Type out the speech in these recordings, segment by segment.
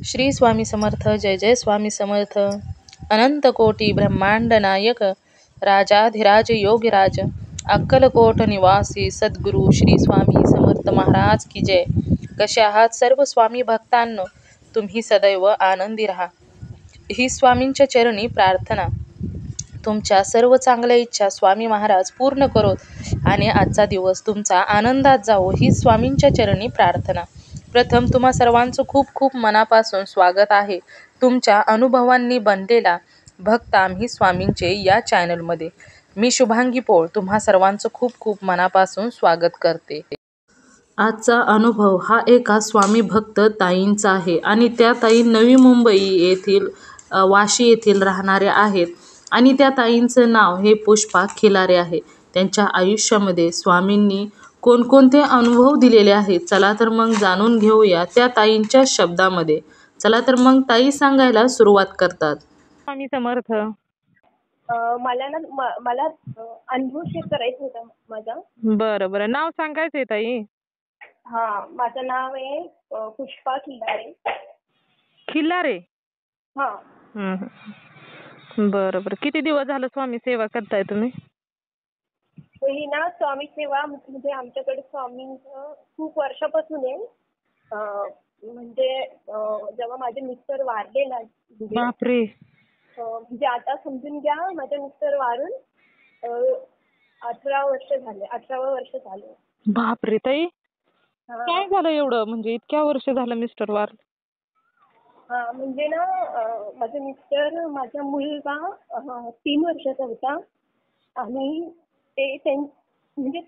श्री स्वामी समर्थ. जय जय स्वामी समर्थ. अनंत कोटी ब्रह्मांड नायक राजाधिराज योगीराज अक्कलकोट निवासी सद्गुरू श्री स्वामी समर्थ महाराज की जय. कसे आहात सर्व स्वामी भक्तांनो? तुम्ही सदैव आनंदी राहा ही स्वामींच्या चरणी प्रार्थना. तुमच्या सर्व चांगल्या इच्छा स्वामी महाराज पूर्ण करोत आणि आजचा दिवस तुमचा आनंदात जावो ही स्वामींच्या चरणी प्रार्थना. प्रथम तुम्हा सर्वांचं खूप खूप मनापासून स्वागत आहे तुमच्या अनुभवांनी बनलेला भक्त आम्ही स्वामींचे या चॅनलमध्ये. मी शुभांगी पोळ तुम्हा सर्वांचं खूप खूप मनापासून स्वागत करते. आजचा अनुभव हा एका स्वामी भक्त ताईंचा आहे आणि त्या ताई नवी मुंबई येथील वाशी येथील राहणाऱ्या आहेत आणि त्या ताईंचं नाव हे पुष्पा खिलारे आहे. त्यांच्या आयुष्यामध्ये स्वामींनी कोणकोणते अनुभव दिलेले आहेत चला तर मग जाणून घेऊया त्या ताईंच्या शब्दामध्ये. चला तर मग ताई सांगायला सुरुवात करतात. स्वामी समर्थ. मला अनुभव शेअर करायचा होता माझा. बरं बरं, नाव सांगायचंय ताई? हा, माझं नाव आहे पुष्पा खिलारे. खिल्लारे. हा. बरं बरं, किती दिवस झालं स्वामी सेवा करताय तुम्ही? ही ना स्वामी सेवा म्हणजे आमच्याकडे स्वामींचं खूप वर्षापासून आहे. म्हणजे जेव्हा माझे मिस्टर वारले ना, बापरे. म्हणजे आता समजून घ्या माझे मिस्टर वारून 18 वर्ष झाले. 18 वर्ष झाले. बापरे ताई, काय झालं एवढं म्हणजे इतक्या वर्ष झालं मिस्टर वारले? हा, म्हणजे ना माझे मिस्टर, माझा मुलगा 3 वर्षाचा होता आणि ते म्हणजे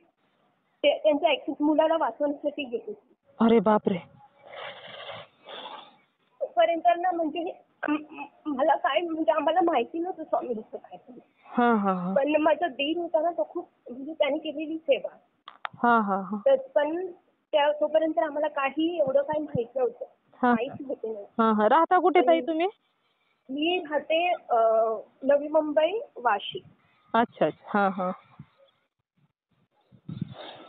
त्यांच्या मुलाला वाचवण्यासाठी गेले. अरे बापरे. पर्यंत ना म्हणजे मला काय म्हणजे आम्हाला माहिती नव्हतं स्वामींचं काय. पण माझा दीर होता ना, तो खूप म्हणजे त्याने केलेली सेवा. तर पण तोपर्यंत आम्हाला काही एवढं काही माहित नव्हतं. माहिती होते नाही. राहता कुठे ताई तुम्ही? मी राहते नवी मुंबई वाशी. अच्छा अच्छा.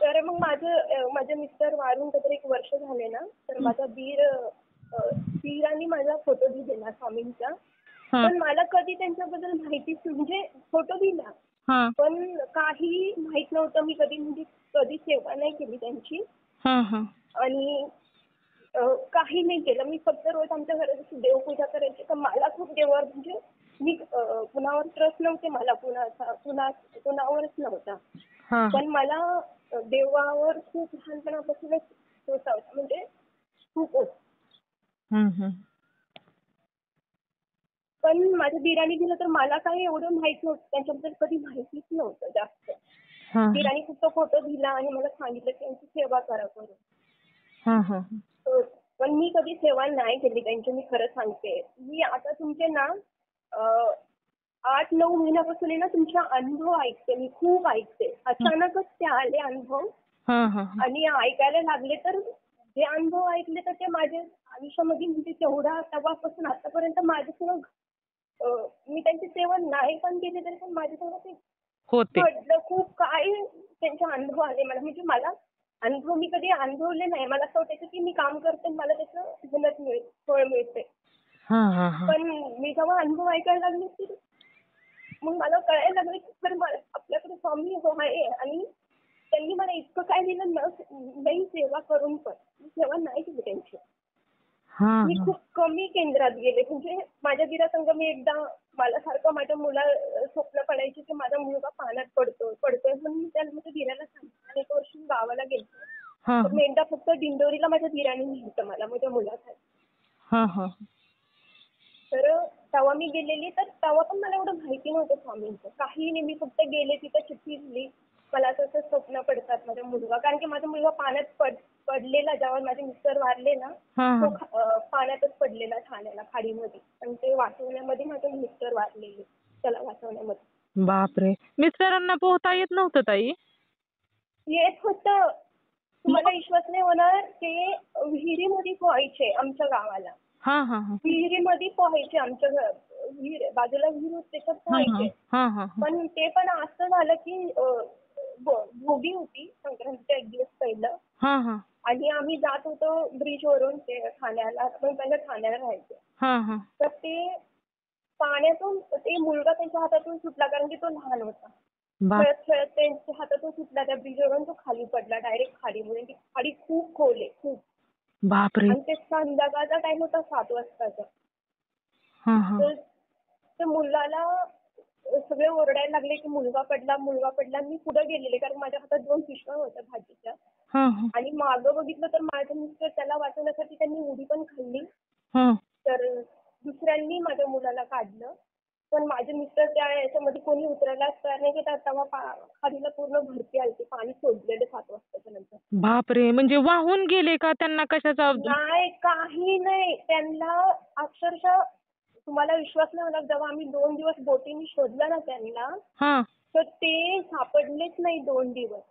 तर मग माझे मिस्टर वारून काहीतरी 1 वर्ष झाले ना, तर माझा दीरांनी माझा फोटो दिलेला स्वामींचा. पण मला कधी त्यांच्याबद्दल माहितीच म्हणजे फोटो दिला पण काही माहित नव्हतं. मी कधी सेवा नाही केली त्यांची आणि काही नाही केलं. मी फक्त रोज आमच्या घरात देवपूजा करायची. तर मला खूप देवावर म्हणजे मी कुणावर ट्रस्ट नव्हते मला, कुणावरच नव्हता. पण मला देवावर खूप लहानपणापासूनच होता म्हणजे खूप होत. पण माझ्या दीराने दिलं तर मला काही एवढं माहित नव्हतं, त्यांच्याबद्दल कधी माहितीच नव्हतं जास्त. दीराने फक्त फोटो दिला आणि मला सांगितलं की त्यांची सेवा करा करून. पण मी कधी सेवा नाही केली त्यांची, मी खरं सांगते. मी आता तुमचे ना 8-9 महिन्यापासून आहे ना तुमचा अनुभव ऐकते. मी खूप ऐकते. अचानकच ते आले अनुभव आणि ऐकायला लागले. तर जे अनुभव ऐकले तर ते माझ्या आयुष्यामध्ये म्हणजे तेव्हापासून आतापर्यंत माझ्यासोबत मी त्यांची सेवा नाही पण केली तरी पण माझ्यासोबत ते घडलं. खूप काय त्यांचे अनुभव आले मला. म्हणजे मला अनुभव मी कधी अनुभवले नाही. मला असं वाटायचं की मी काम करते मला त्याचं फळ मिळते. पण मी जेव्हा अनुभव ऐकायला लागले की मग मला कळायला लागलं की खरं आपल्याकडे स्वामी आहे आणि त्यांनी मला इतकं काय दिलं नाही सेवा करून पण मी सेवा नाही केली त्यांची. मी खूप कमी केंद्रात गेले. म्हणजे माझ्या दीरासंग मी एकदा मला सारखं माझ्या स्वप्न पडायची की माझा मुलगा पाण्यात पडतोय म्हणून मी माझ्या दीराला सांगितलं. 1 वर्ष गावाला गेले. मी एकदा फक्त दिंडोरीला माझ्या दीराने नेलं मला माझ्या मुलासाठी. तर तेव्हा मी गेलेली. तर तेव्हा पण मला एवढं माहिती नव्हतं स्वामींचं काही नाही. मी फक्त गेले तिथं चिठ्ठी दिली. मला असं स्वप्न पडतात माझा मुलगा, कारण की माझा मुलगा पाण्यात पडलेला जेव्हा माझे मिस्टर वारले ना, तो पाण्यातच पडलेला ठाण्याला खाडीमध्ये. आणि ते वाचवण्यामध्ये माझे मिस्टर वारलेले त्याला वाचवण्यामध्ये. बापरे. मिस्टरांना पोहता येत नव्हतं ताई? येत होतं. तुम्हाला विश्वास नाही होणार. ते विहिरीमध्ये पोहायचे आमच्या गावाला. विहिरीमध्ये पोहायचे. आमच्या बाजूला विहीर होती त्याच्यात पोहायचे. पण ते पण असं झालं की भोगी होती संक्रांतीच्या 1 दिवस पहिलं आणि आम्ही जात होतो ब्रिजवरून ते ठाण्याला. आपण पहिलं ठाण्याला राहायचो. तर ते पाण्यातून ते मुलगा त्यांच्या हातातून सुटला कारण की तो लहान होता. खेळत खेळत त्यांच्या हातातून सुटला त्या ब्रिजवरून, तो खाली पडला डायरेक्ट खाडीमध्ये. ती खाडी खूप खोल आहे, खूप. बापरे. आणि ते संध्याकाळचा टाइम होता 7 वाजताचा. तर त्या मुलाला सगळे ओरडायला लागले की मुलगा पडला, मुलगा पडला. मी पुढे गेलेले कारण माझ्या हातात 2 पिशव्या होत्या भाजीच्या. आणि मागं बघितलं तर माझे मिस्टर त्याला वाचवण्यासाठी त्यांनी उडी पण खाल्ली. तर दुसऱ्यांनी माझ्या मुलाला काढलं. पण माझे मिस्टर त्या याच्यामध्ये कोणी उतरायलाच तयार नाही, की तेव्हा खाडीला पूर्ण भरती आली. पाणी सोडलेलं 7 वाजताच्या नंतर. बापरे. म्हणजे वाहून गेले का? त्यांना कशाचा? नाही, काही नाही. त्यांना अक्षरशः तुम्हाला विश्वास नाही होणार, जेव्हा आम्ही 2 दिवस बोटीने शोधलं ना त्यांना, तर ते सापडलेच नाही 2 दिवस.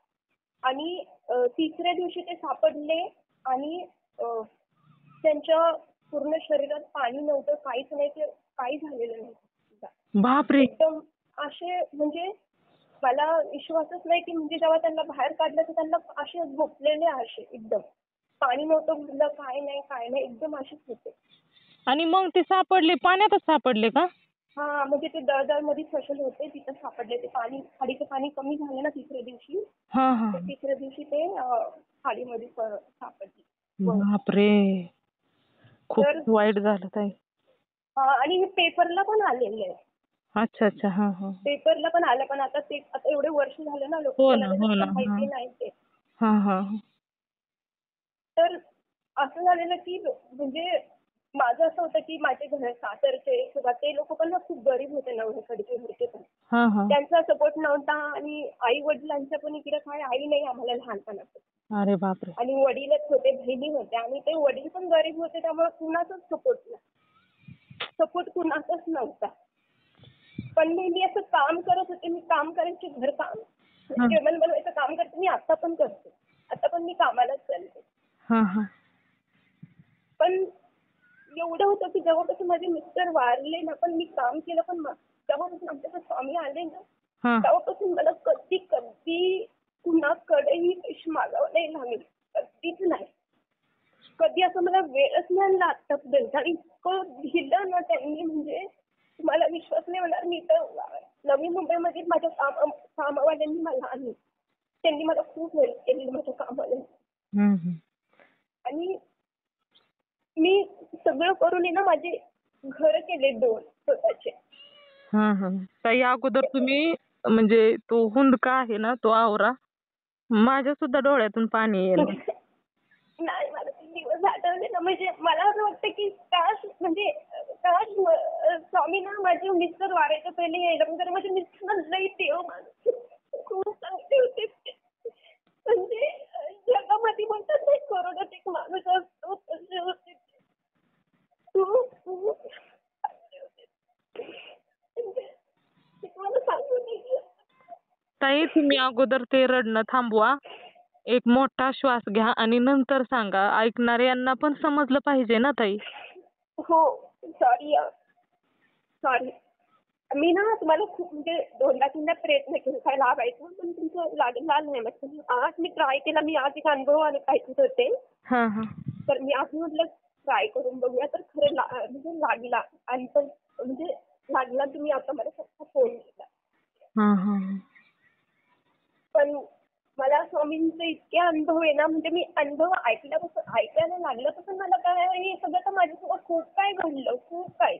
आणि तिसऱ्या दिवशी ते सापडले आणि त्यांच्या पूर्ण शरीरात पाणी नव्हतं, काहीच नाही. ते काही झालेलं नाही. बापरे. एकदम असे म्हणजे मला विश्वासच नाही की म्हणजे जेव्हा त्यांना बाहेर काढलं तर त्यांना असे झोपलेले असे एकदम. पाणी नव्हतं भरलं, काय नाही काय नाही, एकदम असेच होते. आणि मग ते सापडले पाण्यातच सापडले का? हा, म्हणजे ते दळदळमध्ये फसले होते, तिथं सापडले. ते पाणी, खाडीचं पाणी कमी झालं ना तिसऱ्या दिवशी. तर तिसऱ्या दिवशी ते खाडीमध्ये सापडले. बापरे. खूप वाईट झालं ताई. आणि हे पेपरला पण आलेलं आहे. अच्छा अच्छा. हा हा. पेपरला पण आलं, पण आता एवढे वर्ष झाले ना, लोकांना माहिती नाही ते. तर असं झालेलं की म्हणजे माझं असं होतं की माझे घर सासरचे किंवा ते लोक पण ना खूप गरीब होते, नवऱ्याकडचे घरचे पण. त्यांचा सपोर्ट नव्हता आणि आई वडिलांच्या पण इकडे काय आई नाही आम्हाला लहानपणापासून. अरे बापरे. आणि वडीलच होते, बहिणी होत्या आणि ते वडील पण गरीब होते, त्यामुळे कुणाचाच सपोर्ट कुणाचाच नव्हता. पण मी असं काम करत होते, मी काम करायचे, घरकाम, जेवण बनवायचं काम करते. मी आता पण करते, आता पण मी कामालाच चालते. पण एवढं होतं की जेव्हापासून माझे मिस्टर वारले ना, पण मी काम केलं. पण जेव्हापासून आमच्याकडे स्वामी आले ना, तेव्हापासून मला कधी कुणाकडेही पैसे मागावं नाही लागले, कधीच नाही. कधी असं मला वेळच नाही आणला आतापर्यंत. आणि इतकं दिलं ना त्यांनी, म्हणजे तुम्हाला विश्वास नाही होणार. मी तर नवी मुंबईमध्ये माझ्या कामावाल्यांनी मला आणलं, त्यांनी मला खूप हेल्प केली माझ्या कामाला. आणि मी सगळं करून ना माझे घर केले 2 स्वतःचे. ताई, अगोदर तुम्ही म्हणजे तो हुंदका आहे ना, तो आवरा. माझ्या सुद्धा डोळ्यातून पाणी येईल. नाही, मला ते दिवस आठवले ना, म्हणजे मला असं वाटतं की काश स्वामी ना माझे मिस्टर वारायच्या पहिले यायला. म्हणजे माझे मिस्टर लई देव माणूस, खूप चांगले होते ते. म्हणजे जगामध्ये म्हणतात नाही, करोडात एक माणूस असतो, तसे होते ते. खूप खूप चांगले होते. मला सांगू नाही. ताई, तुम्ही अगोदर ते रडणं थांबवा. एक मोठा श्वास घ्या आणि नंतर सांगा. ऐकणाऱ्यांना पण समजलं पाहिजे ना ताई. हो, सॉरी. मी ना तुम्हाला खूप म्हणजे 2दा-3दा प्रयत्न केले काय लागायचं, पण तुमचं लागला नाही. मग आज मी ट्राय केला. मी आज एक अनुभव ऐकत होते, तर मी आज म्हटलं ट्राय करून बघूया. तर खरं म्हणजे लागला. आणि पण म्हणजे लागला. तुम्ही आता मला फक्त फोन केला. पण मला स्वामींचे इतके अनुभव आहे ना, म्हणजे मी अनुभव ऐकायला लागल्यापासून मला काय, हे सगळं तर माझ्यासोबत खूप काय घडलं, खूप काय.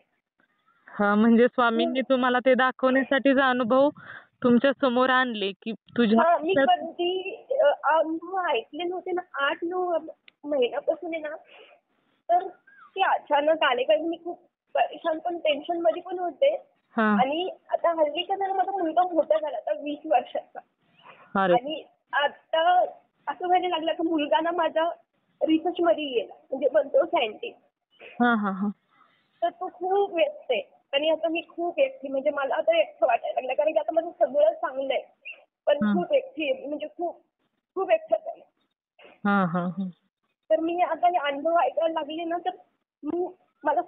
म्हणजे स्वामींनी तुम्हाला ते दाखवण्यासाठीच अनुभव तुमच्या समोर आणले की तुझ्या. मी कधी अनुभव ऐकले नव्हते ना, 8-9 महिन्यापासून आहे ना. तर ते अचानक आले, कारण मी खूप परेशान पण टेन्शन मध्ये पण होते. आणि आता हल्लीच्या जरा माझा मुलगा मोठा झाला, आता 20 वर्षाचा. आणि आता असं व्हायला लागलं की मुलगा ना माझा रिसर्च मध्ये गेला, म्हणजे बनतो सायंटिस्ट. तर तो खूप व्यस्त आहे. आणि आता मी खूप एकटी, म्हणजे मला आता एकटं वाटायला लागलं, कारण की आता माझं सगळं चांगलं आहे, पण खूप एकटी आहे, म्हणजे खूप खूप एकटं झालं. तर मी आता हे अनुभव ऐकायला लागले ना, तर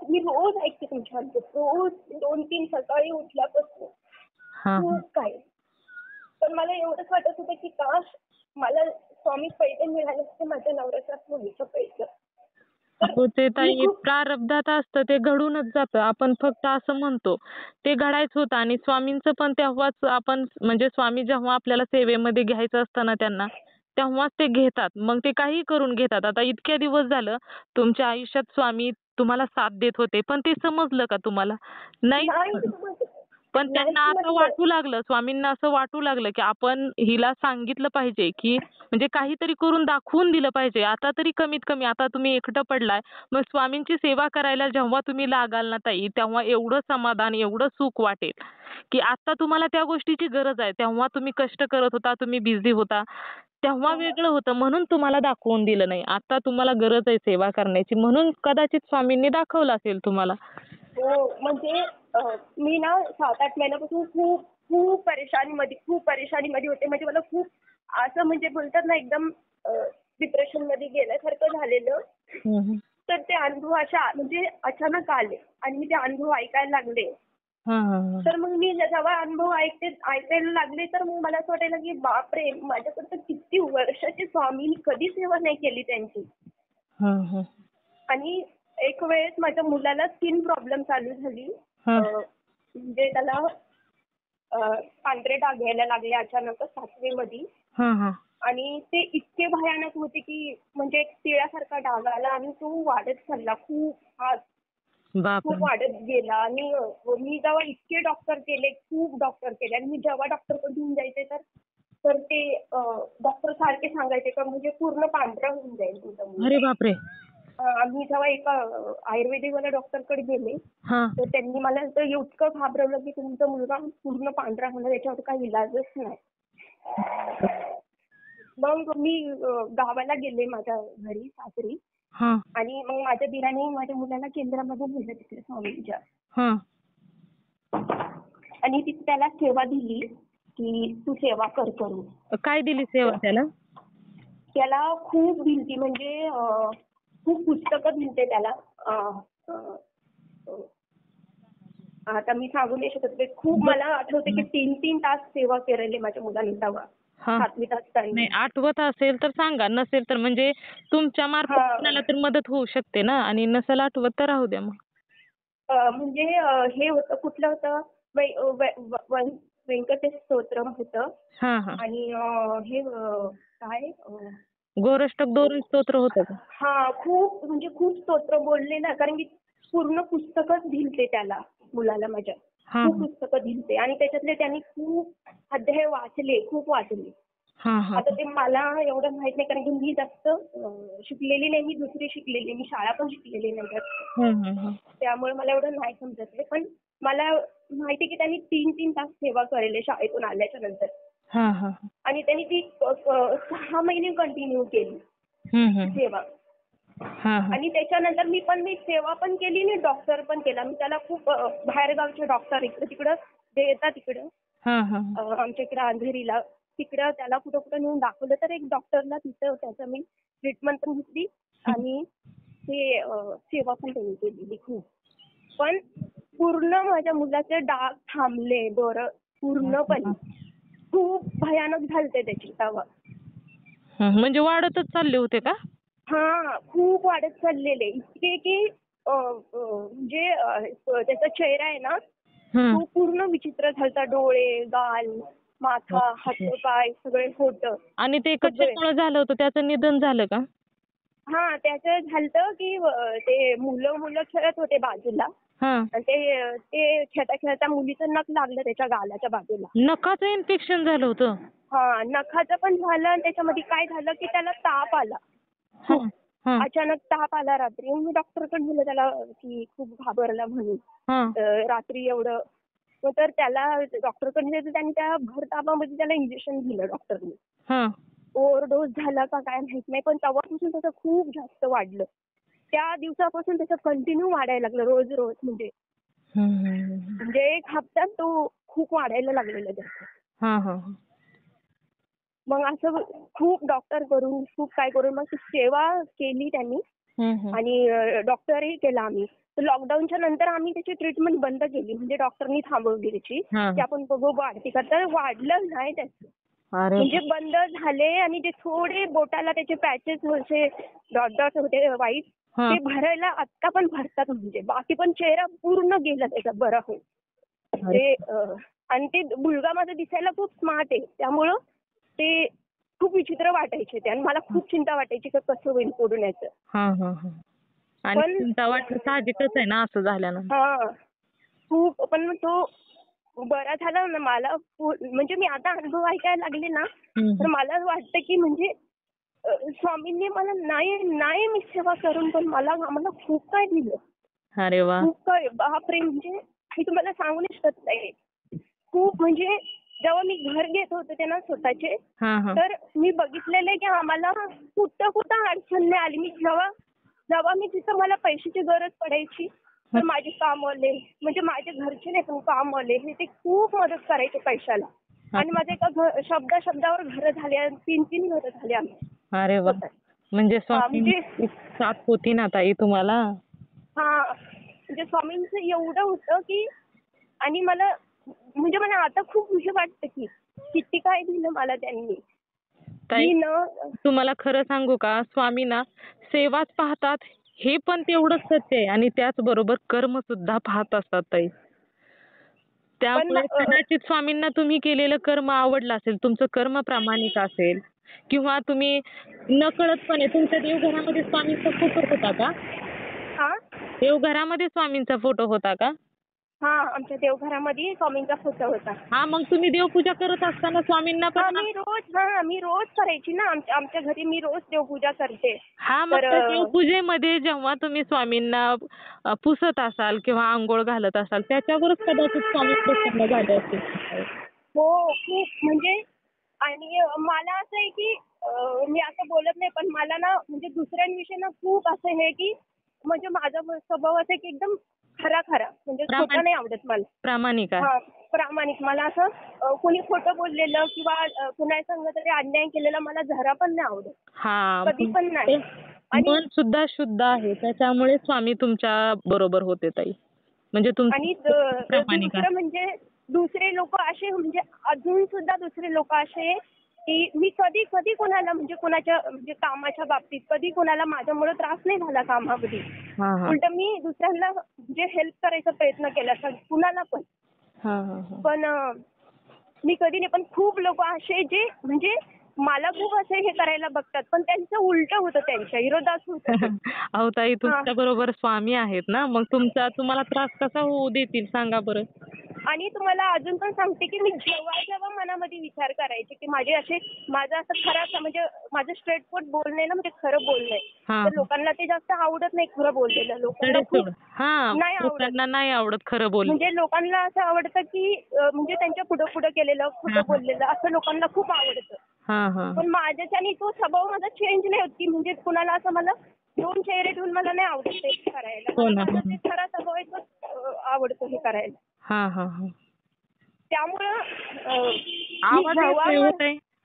मी रोज ऐकते तुमच्या अनुभव, रोज 2-3 सकाळी उठल्यापासून खूप काही. पण मला एवढंच वाटत होतं की काश मला स्वामी पहिले मिळाले असते माझ्या नवऱ्याच्या मुलीचं पैसे. हो ते ताई प्रारब्धात असतं, ते घडूनच जातं. आपण फक्त असं म्हणतो, ते घडायचं होतं. आणि स्वामींचं पण तेव्हाच आपण म्हणजे स्वामी जेव्हा आपल्याला सेवेमध्ये घ्यायचं असतं ना त्यांना, तेव्हाच ते घेतात. मग ते काही करून घेतात. आता इतके दिवस झालं तुमच्या आयुष्यात स्वामी तुम्हाला साथ देत होते, पण ते समजलं का तुम्हाला? नाही. पण त्यांना असं वाटू लागलं, स्वामींना असं वाटू लागलं की आपण हिला सांगितलं पाहिजे, की म्हणजे काहीतरी करून दाखवून दिलं पाहिजे. आता तरी कमीत कमी आता तुम्ही एकटं पडलाय, मग स्वामींची सेवा करायला जेव्हा तुम्ही लागाल ना ताई, तेव्हा एवढं समाधान, एवढं सुख वाटेल की आता तुम्हाला त्या गोष्टीची गरज आहे. तेव्हा तुम्ही कष्ट करत होता, तुम्ही बिझी होता, तेव्हा वेगळं होतं म्हणून तुम्हाला दाखवून दिलं नाही. आता तुम्हाला गरज आहे सेवा करण्याची म्हणून कदाचित स्वामींनी दाखवलं असेल तुम्हाला. हो म्हणजे मी ना 7-8 महिन्यापासून खूप खूप परेशानीमध्ये होते. म्हणजे मला खूप असं म्हणजे बोलतात ना एकदम डिप्रेशन मध्ये गेल्यासारखं झालेलं. तर ते अनुभव अशा म्हणजे अचानक आले आणि मी ते अनुभव ऐकायला लागले. तर मग मी जेव्हा अनुभव ऐकायला लागले तर मग मला असं वाटायला की बापरे, माझ्याकडे तर किती वर्षाची स्वामींनी कधी सेवा नाही केली त्यांची. आणि एक वेळेस माझ्या मुलाला स्किन प्रॉब्लेम चालू झाली. म्हणजे त्याला पांढरे डाग यायला लागले अचानकच 7वी मध्ये. आणि ते इतके भयानक होते की म्हणजे एक तिळासारखा डाग आला आणि तो वाढत चालला खूप वाढत गेला. आणि मी जेव्हा इतके खूप डॉक्टर केले आणि मी जेव्हा डॉक्टरकडे घेऊन जायचे तर ते डॉक्टर सारखे सांगायचे का म्हणजे पूर्ण पांढरा होऊन जाईल तुमचा मुलगा. अरे बापरे. आम्ही जेव्हा एका आयुर्वेदिक वाल्या डॉक्टरकडे गेले तर त्यांनी मला इतकं घाबरवलं की तुमचा मुलगा पूर्ण पांढरा होणार, याच्यावर काही इलाजच नाही. मग मी गावाला गेले माझ्या घरी सासरी. आणि मग माझ्या दिराने माझ्या मुलाला केंद्रामध्ये नेलं तिकडे स्वामींच्या. आणि तिथे त्याला सेवा दिली की तू सेवा कर करून. काय दिली सेवा त्याला? त्याला खूप दिलती म्हणजे खूप पुस्तकं दिलते त्याला. आता मी सांगू नाही शकत. खूप मला आठवते की 3-3 तास सेवा केलेली माझ्या मुलाने तेव्हा 7वीत असताना. नाही आठवत असेल तर सांगा, नसेल तर म्हणजे तुमच्या मार्फत कोणाला तर मदत होऊ शकते ना. आणि नसेल आठवत तर राहू द्या मग. म्हणजे हे होतं, कुठलं होतं, व्यंकटेश स्तोत्रम होतं. आणि हे काय गोरष्टक दोरण स्तोत्र होतं का? खूप म्हणजे खूप स्तोत्र बोलले ना, कारण की पूर्ण पुस्तकच दिलते त्याला मुलाला माझ्या. खूप पुस्तकं दिलते आणि त्याच्यातले त्यांनी खूप अध्याय खूप वाचले. आता ते मला एवढं माहित नाही कारण की मी जास्त शिकलेली नाही. मी दुसरी शिकलेली, मी शाळा पण शिकलेली नाही. त्यामुळे मला एवढं नाही समजत नाही. पण मला माहिती की त्यांनी 3-3 तास सेवा केलेली शाळेतून आल्याच्या नंतर. आणि त्यांनी ती 6 महिने कंटिन्यू केली सेवा. आणि त्याच्यानंतर मी सेवा पण केली आणि डॉक्टर पण केला. मी त्याला खूप बाहेरगावचे डॉक्टर इकडे तिकडं जे येतात तिकडं आमच्या इकडे अंधेरीला तिकडं त्याला कुठं कुठं नेऊन दाखवलं. तर एक डॉक्टरला तिथं त्याचं मी ट्रीटमेंट पण घेतली आणि ते सेवा पण त्यांनी केलेली खूप. पण पूर्ण माझ्या मुलाचे डाग थांबले बरं पूर्णपणे. खूप भयानक झालते त्याची तेव्हा. म्हणजे वाढतच चालले होते का? खूप वाढत चाललेले इतके की म्हणजे त्याचा चेहरा आहे ना तो पूर्ण विचित्र झालता. डोळे, गाल, माथा, हातपाय सगळे होतं. आणि ते कशामुळे झालं होतं? त्याचं निधन झालं का? त्याचं झालं की ते मुलं खेळत होते बाजूला. ते खेळता खेळता मुलीचं नख लागलं त्याच्या गालाच्या बाजूला. नखाचं इन्फेक्शन झालं होतं? नखाचं पण झालं आणि त्याच्यामध्ये काय झालं की त्याला ताप आला. अचानक ताप आला रात्री. मी डॉक्टरकडे नेलं त्याला की खूप घाबरला म्हणून रात्री एवढं. तर त्याला डॉक्टरकडे नेलं, त्यांनी त्या भर तापामध्ये त्याला इंजेक्शन दिलं डॉक्टरने. ओव्हरडोस झाला का काय माहित नाही, पण तेव्हापासून त्याचं खूप जास्त वाढलं. त्या दिवसापासून त्याचं कंटिन्यू वाढायला लागलं रोज म्हणजे एक हप्त्यात तो खूप वाढायला लागलेला त्याचं. मग असं खूप डॉक्टर करून खूप काय करून मग सेवा केली त्यांनी. आणि डॉक्टरही केला आम्ही. तर लॉकडाऊनच्या नंतर आम्ही त्याची ट्रीटमेंट बंद केली म्हणजे डॉक्टरनी थांबवली त्याची की आपण बघू वाढते का. तर वाढलं नाही त्याचं. अरे म्हणजे बंद झाले आणि ते थोडे बोटाला त्याचे पॅचेस असे डॉट डॉट होते वाईट, हा. ते भरायला आता पण भरतात. म्हणजे बाकी पण चेहरा पूर्ण गेला त्याचा बरा होईल ते. आणि ते मुलगा माझा दिसायला खूप स्मार्ट आहे, त्यामुळं ते खूप विचित्र वाटायचे ते. आणि मला खूप चिंता वाटायची की कसं होईल पुढून याचं. आणि पण चिंता वाटणं साहजिकच आहे ना असं झाल्यानंतर. हा खूप. पण तो बरा झाला ना मला. म्हणजे मी आता अनुभव ऐकायला लागले ना, तर मला वाटतं की म्हणजे स्वामींनी मला नाही मी सेवा करून पण मला खूप काय दिलं. अरे वा. खूप काय बापरे. म्हणजे मी तुम्हाला सांगू नाही शकत नाही. खूप म्हणजे जेव्हा मी घर घेत होते ते ना स्वतःचे, तर मी बघितलेलं आहे की आम्हाला कुठं अडचण नाही आली. जेव्हा मी तिथं मला पैशाची गरज पडायची तर माझे कामवाले म्हणजे माझे घरचे नाही पण कामवाले हे ते खूप मदत करायचे पैशाला. आणि माझ्या एका शब्दावर घरं झाली, 3 घरं झाली आम्ही. अरे वा. म्हणजे स्वामी साथ होती ना ताई तुम्हाला. हा म्हणजे स्वामींचं एवढं होतं की. आणि मला आता खूप खुशी वाटतं की किती काय दिलं मला त्यांनी. ताई तुम्हाला खरं सांगू का, स्वामी ना सेवाच पाहतात हे पण तेवढंच सत्य आहे आणि त्याचबरोबर कर्म सुद्धा पाहत असतात ताई. त्यामुळे कदाचित स्वामींना तुम्ही केलेलं कर्म आवडलं असेल, तुमचं कर्म प्रामाणिक असेल किंवा तुम्ही नकळतपणे तुमच्या देवघरामध्ये स्वामींचा फोटो होता का? देवघरामध्ये स्वामींचा फोटो होता का? हा आमच्या देवघरामध्ये स्वामींचा फोटो होता. हा मग तुम्ही देवपूजा करत असताना स्वामींना पण. मी रोज करायची ना. आमच्या घरी मी रोज देवपूजा करते. हा मग देवपूजेमध्ये जेव्हा तुम्ही स्वामींना पुसत असाल किंवा आंघोळ घालत असाल त्याच्यावरच कदाचित स्वामी प्रसन्न झाले असतील. हो खूप. म्हणजे आणि मला असं आहे की मी असं बोलत नाही पण मला ना म्हणजे दुसऱ्यांविषयी ना खूप असं हे की म्हणजे माझा स्वभाव असा की एकदम खरा म्हणजे खोटं नाही आवडत मला. प्रामाणिक. प्रामाणिक. मला असं कोणी खोटं बोललेलं किंवा कुणा संग तरी अन्याय केलेला मला जरा पण नाही आवडत. कधी पण नाही. मन सुद्धा शुद्ध आहे त्याच्यामुळे स्वामी तुमच्या बरोबर होते ताई. म्हणजे आणि दुसरं म्हणजे दुसरे लोक असे म्हणजे अजून सुद्धा दुसरे लोक असे की मी कधी कोणाला म्हणजे कोणाच्या म्हणजे कामाच्या बाबतीत कधी कोणाला माझ्यामुळे त्रास नाही झाला कामामध्ये. उलट मी दुसऱ्यांना म्हणजे हेल्प करायचा प्रयत्न केला कुणाला पण. पण मी कधी नाही. पण खूप लोक असे जे म्हणजे मला खूप असे हे करायला बघतात पण त्यांचं उलट होतं, त्यांच्या विरोधात होतं. अहो ताई तुमच्या बरोबर स्वामी आहेत ना, मग तुम्हाला त्रास कसा होऊ देतील सांगा बरं. आणि तुम्हाला अजून पण सांगते की मी जेव्हा मनामध्ये विचार करायचे की माझं असं खरं म्हणजे माझं स्ट्रेटफॉर्ड बोलणं ना म्हणजे खरं बोलणं. तर लोकांना ते जास्त आवडत नाही खरं बोललेलं. लोकांना नाही आवडत खरं बोलणं. म्हणजे लोकांना असं आवडतं की म्हणजे त्यांच्या पुढं केलेलं खोटं बोललेलं असं लोकांना खूप आवडतं. पण माझ्याच्याने तो स्वभाव माझा चेंज नाही होत की म्हणजे कुणाला असं मला 2 चेहरे ठेवून मला नाही आवडत ते करायला. माझा ते खरा स्वभाव आहे आवडतो हे करायला. त्यामुळं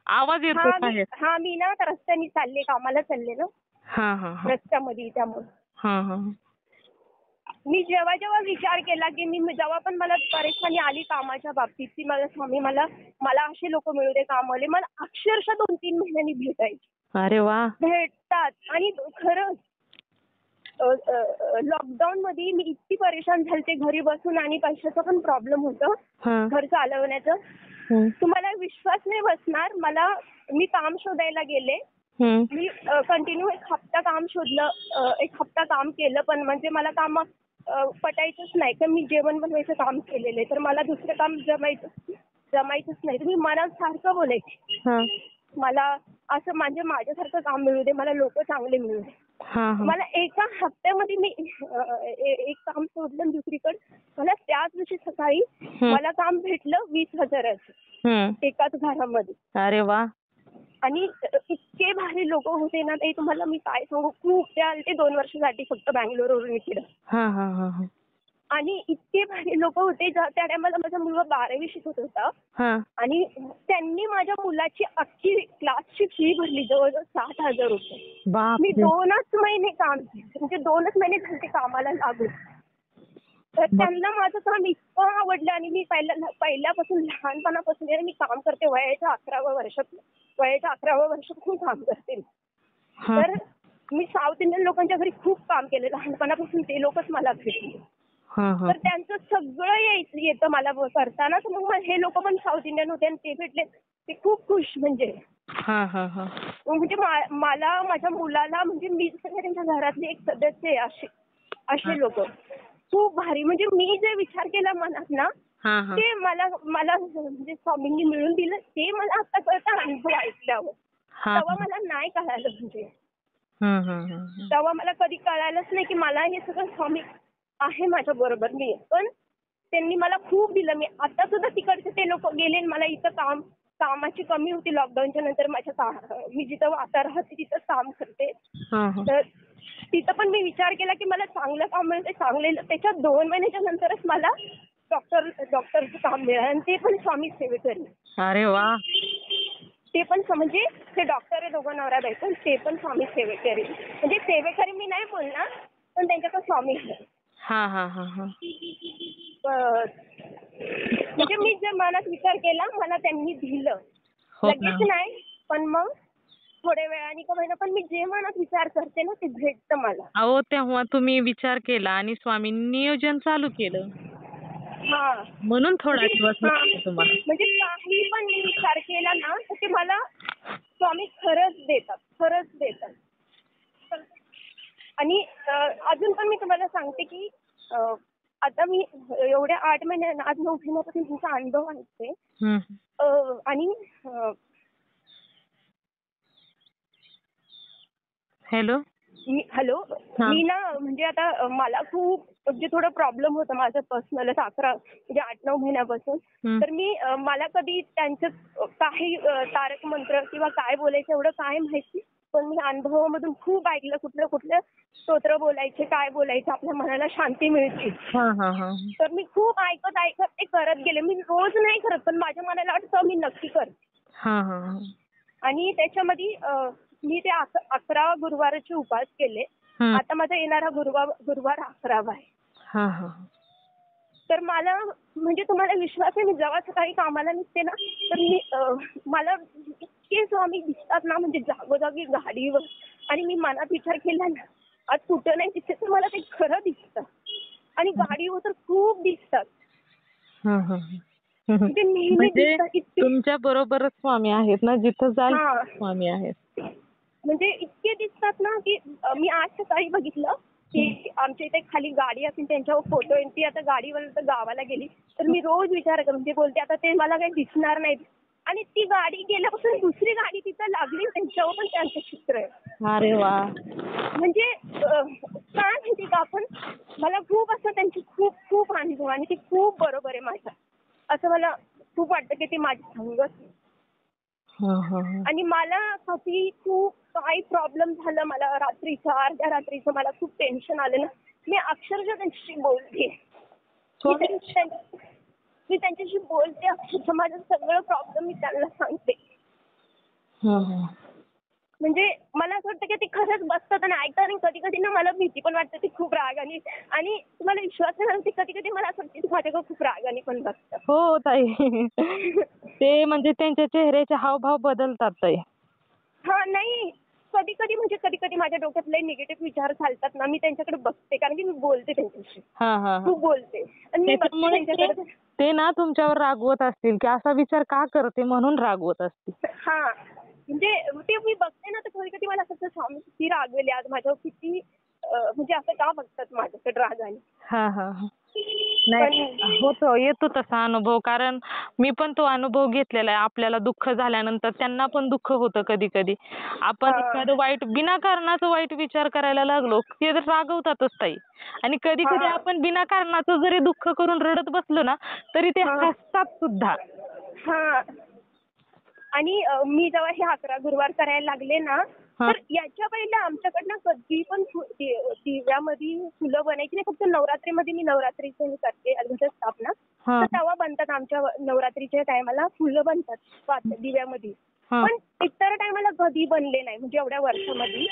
आवाज येतो. हा मी ना रस्त्याने चालले, कामाला चालले ना रस्त्यामध्ये. त्यामुळे मी जेव्हा विचार केला की मी जेव्हा पण मला परेशानी आली कामाच्या बाबतीत की मला स्वामी मला असे लोक मिळू दे कामवाले. मला अक्षरशः 2-3 महिन्यांनी भेटायचे. अरे वा. भेटतात. आणि खरंच लॉकडाऊन मध्ये मी इतकी परेशान झालते घरी बसून आणि पैशाचा पण प्रॉब्लेम होतं घर चालवण्याचं. तुम्हाला विश्वास नाही बसणार. मी काम शोधायला गेले. मी कंटिन्यू 1 हप्ता काम शोधलं. 1 हप्ता काम केलं पण म्हणजे मला काम पटायचंच नाही. तर मी जेवण बनवायचं काम केलेलं आहे तर मला दुसरं काम जमायचंच नाही. तुम्ही मनात सारखं बोलायचे मला असं म्हणजे माझ्यासारखं काम मिळू दे, मला लोक चांगले मिळू दे. मला एका हप्त्यामध्ये मी एक काम सोडलं दुसरीकडे. मला त्याच दिवशी सकाळी मला काम भेटलं 20,000चं एकाच घरामध्ये. अरे वा. आणि इतके भारी लोक होते ना ते तुम्हाला मी काय सांगू. खूप ते आले 2 वर्षासाठी फक्त बँगलोरवरून इकडं. आणि इतके भारी लोक होते. त्या टायमाला माझा मुलगा 12वी शिकत होता आणि त्यांनी माझ्या मुलाची अख्खी क्लासची फी भरली जवळजवळ 60,000 रुपये. मी 2च महिने काम केलं म्हणजे 2च महिने झाले कामाला लागून. तर त्यांना माझं काम इतकं आवडलं आणि मी पहिल्यापासून लहानपणापासून मी काम करते. वयाच्या 11व्या वर्षापासून काम करते. तर मी साऊथ इंडियन लोकांच्या घरी खूप काम केलं लहानपणापासून. ते लोकच मला भेटले. तर त्यांचं सगळं येतं मला करताना. तर मग हे लोक पण साऊथ इंडियन होते आणि ते भेटले. ते खूप खुश म्हणजे. म्हणजे मला माझ्या मुलाला म्हणजे मी त्यांच्या घरातले एक सदस्य आहे असे लोक. खूप भारी. म्हणजे मी जे विचार केला मनात ना ते मला म्हणजे स्वामींनी मिळून दिलं. ते मला आता कळतं अनुभव ऐकल्यावर. तेव्हा मला नाही कळालं म्हणजे. तेव्हा मला कधी कळालंच नाही की मला हे सगळं स्वामी आहे माझ्या बरोबर. मी पण त्यांनी मला खूप दिलं. मी आता सुद्धा तिकडचे ते लोक गेले. मला इथं कामाची कमी होती लॉकडाऊनच्या नंतर. मी जिथं आता राहते तिथं काम करते. तर तिथं पण मी विचार केला की मला चांगलं काम मिळते. त्याच्या 2 महिन्याच्या नंतरच मला डॉक्टरचं काम मिळालं आणि ते पण स्वामी सेवेकरी. अरे वा. ते पण म्हणजे ते डॉक्टर आहे दोघं नवरा बायको. ते पण स्वामी सेवेकरी. म्हणजे सेवेकरी मी नाही बोलणार पण त्यांच्याकडे स्वामी आहे. म्हणजे मी जे मनात विचार केला मला त्यांनी दिलं. लगेच नाही पण मग थोड्या वेळाने का होईना पण मी जे मनात विचार करते ना ते भेटतं मला. अहो तेव्हा तुम्ही विचार केला आणि स्वामींनी नियोजन चालू केलं. म्हणून थोडा दिवस लागला तुम्हाला. म्हणजे काही पण मी विचार केला ना तर ते मला स्वामी खरंच देतात. आणि अजून पण मी तुम्हाला सांगते की आता मी एवढ्या 8 महिन्यांना आज 9 महिन्यापासून तुमचा अनुभव ऐकते. आणि हॅलो. मी ना म्हणजे आता मला खूप म्हणजे थोडं प्रॉब्लेम होता माझं पर्सनलच म्हणजे 8-9 महिन्यापासून. तर मला कधी त्यांचं काही तारक मंत्र किंवा काय बोलायचं एवढं काय माहिती. पण मी अनुभवामधून खूप ऐकलं कुठलं स्तोत्र बोलायचे काय बोलायचं आपल्या मनाला शांती मिळते. तर मी खूप ऐकत ते करत गेले. मी रोज नाही करत पण माझ्या मनाला वाटतं मी नक्की करते. आणि त्याच्यामध्ये मी ते 11 गुरुवाराचे उपास केले. आता माझा येणारा गुरुवार 11वा आहे. तर मला म्हणजे तुम्हाला विश्वास आहे मी जेव्हा सकाळी कामाला निघते ना तर मला इतके स्वामी दिसतात ना म्हणजे जागोजागी गाडीवर. आणि मी मनात विचार केला ना आज कुठं नाही तिथे तर मला ते खरं दिसतं. आणि गाडीवर तर खूप दिसतात. म्हणजे नेहमी दिसतात. तुमच्या बरोबरच स्वामी आहेत ना जिथं जाल स्वामी आहेत. म्हणजे इतके दिसतात ना की मी आज सकाळी बघितलं की आमच्या इथे खाली गाडी असेल त्यांच्यावर फोटो येईल. ती आता गाडीवर गावाला गेली तर मी रोज विचार करते बोलते आता ते मला काही दिसणार नाही. आणि ती गाडी गेल्यापासून दुसरी गाडी तिथं लागली त्यांच्यावर पण त्यांचं चित्र आहे. अरे वा. म्हणजे काय माहिती का आपण मला खूप असं त्यांची खूप अनुभव आणि ती खूप बरोबर आहे माझ्या. असं मला खूप वाटतं की ती माझी संगत. आणि मला कधी खूप काही प्रॉब्लेम झालं मला अर्ध्या रात्रीचं मला खूप टेन्शन आलं ना मी अक्षरशः त्यांच्याशी बोलते. मी त्यांच्याशी बोलते अक्षरशः माझं सगळं प्रॉब्लेम मी त्यांना सांगते. म्हणजे मला असं वाटतं की ते खरंच बसतात आणि ऐकतात. आणि कधी कधी ना मला भीती पण वाटते ती खूप रागाने. आणि तुम्हाला विश्वास नाही ते कधी कधी मला असं वाटतं माझ्याकडे खूप रागाने पण बसतात. हो ताई. ते म्हणजे त्यांच्या चेहऱ्याचे हावभाव बदलतात ताई. नाही कधी कधी माझ्या डोक्यात लय निगेटिव्ह विचार चालतात ना मी त्यांच्याकडे बघते कारण की मी बोलते त्यांच्याशी. खूप बोलते आणि मी बघते त्यांच्याकडे. ते ना तुमच्यावर रागवत असतील की असा विचार का करते म्हणून रागवत असतील. म्हणजे ते मी बघते ना तर कधी कधी मला असं स्वामी किती रागवेले आज माझ्यावर किती म्हणजे असं का बघतात माझ्याकडे रागाने. नाही होतो येतो तसा अनुभव कारण मी पण तो अनुभव घेतलेला आहे. आपल्याला दुःख झाल्यानंतर त्यांना पण दुःख होतं कधी कधी. आपण एखादं बिनाकारणाचं वाईट विचार करायला लागलो ते तर रागवतातच ताई. आणि कधी कधी आपण बिनाकारणाचं जरी दुःख करून रडत बसलो ना तरी ते हसतात सुद्धा. आणि मी जेव्हा हे 11 गुरुवार करायला लागले ना तर याच्या पहिला आमच्याकडनं कधी पण दिव्यामध्ये फुलं बनायची नाही. फक्त नवरात्रीमध्ये मी नवरात्रीचं हे करते अग्नीची स्थापना तर तेव्हा बनतात आमच्या नवरात्रीच्या टायमाला फुलं बनतात दिव्यामध्ये. पण इतर टायमाला कधी बनले नाही म्हणजे एवढ्या वर्षामध्ये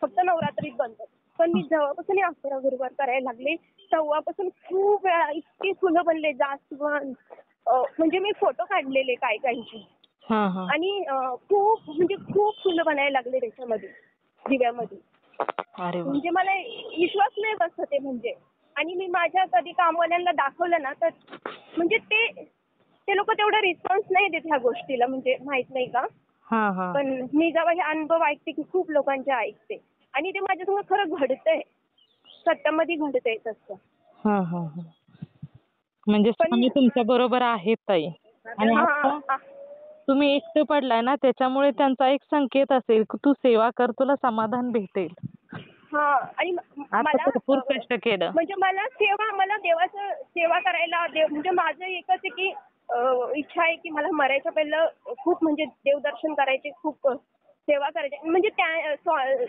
फक्त नवरात्रीत बनतात. पण मी जेव्हापासून हे अकरा गुरुवार करायला लागले तेव्हापासून खूप वेळा इतकी फुलं बनले, जास्वंद, म्हणजे मी फोटो काढलेले काय कायचे. आणि खूप म्हणजे खूप फुलं बनायला लागले त्याच्यामध्ये, दिव्यामध्ये. म्हणजे मला विश्वास नाही बसत आहे म्हणजे. आणि मी माझ्या कधी कामवाल्यांना दाखवलं ना तर म्हणजे ते लोक तेवढा रिस्पॉन्स नाही देत ह्या गोष्टीला, म्हणजे माहित नाही का. पण मी जेव्हा हे अनुभव ऐकते की खूप लोकांचे ऐकते आणि ते माझ्यासमोर खरं घडतंय, सत्यामध्ये घडतंय तसं. म्हणजे स्वामी तुमच्या बरोबर आहेत ताई. आणि आता तुम्ही एकटे पडलाय ना, त्याच्यामुळे त्यांचा एक संकेत असेल की तू सेवा कर, तुला समाधान भेटेल. आणि मला भरपूर कष्ट केलं म्हणजे मला देवाचं सेवा करायला म्हणजे माझं एकच आहे की इच्छा आहे की मला मरायच्या पहिलं खूप म्हणजे देवदर्शन करायचे, खूप सेवा करायची. म्हणजे त्या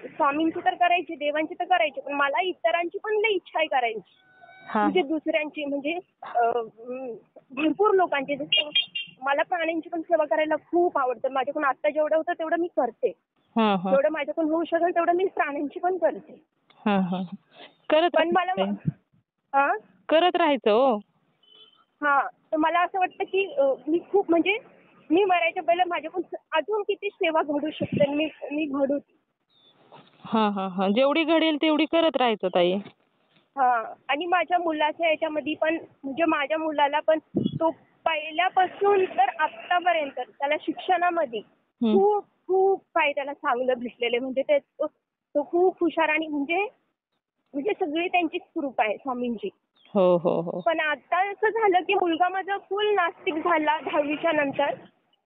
स्वामींची तर करायची, देवांची तर करायची, पण मला इतरांची पण लई इच्छा आहे करायची. म्हणजे दुसऱ्यांची, म्हणजे भरपूर लोकांची. जसं मला प्राण्यांची पण सेवा करायला खूप आवडतं. माझ्याकडून आता जेवढं होतं तेवढं मी करते. जेवढं माझ्याकडून होऊ शकेल तेवढं मी प्राण्यांची पण करते. पण मला करत राहायचं हो. तर मला असं वाटतं की मी खूप म्हणजे मी मरायच्या पहिलं माझ्याकडून अजून किती सेवा घडू शकते, मी घडू. जेवढी घडेल तेवढी करत राहायचं ताई. आणि माझ्या मुलाच्या याच्यामध्ये पण, म्हणजे माझ्या मुलाला पण तो पहिल्यापासून तर आतापर्यंत त्याला शिक्षणामध्ये खूप खूप काही त्याला चांगलं भेटलेलं आहे. म्हणजे तो खूप हुशार आणि म्हणजे सगळी त्यांचीच कृपा आहे स्वामींची. पण आता असं झालं की मुलगा माझा फुल नास्तिक झाला 10वीच्या नंतर,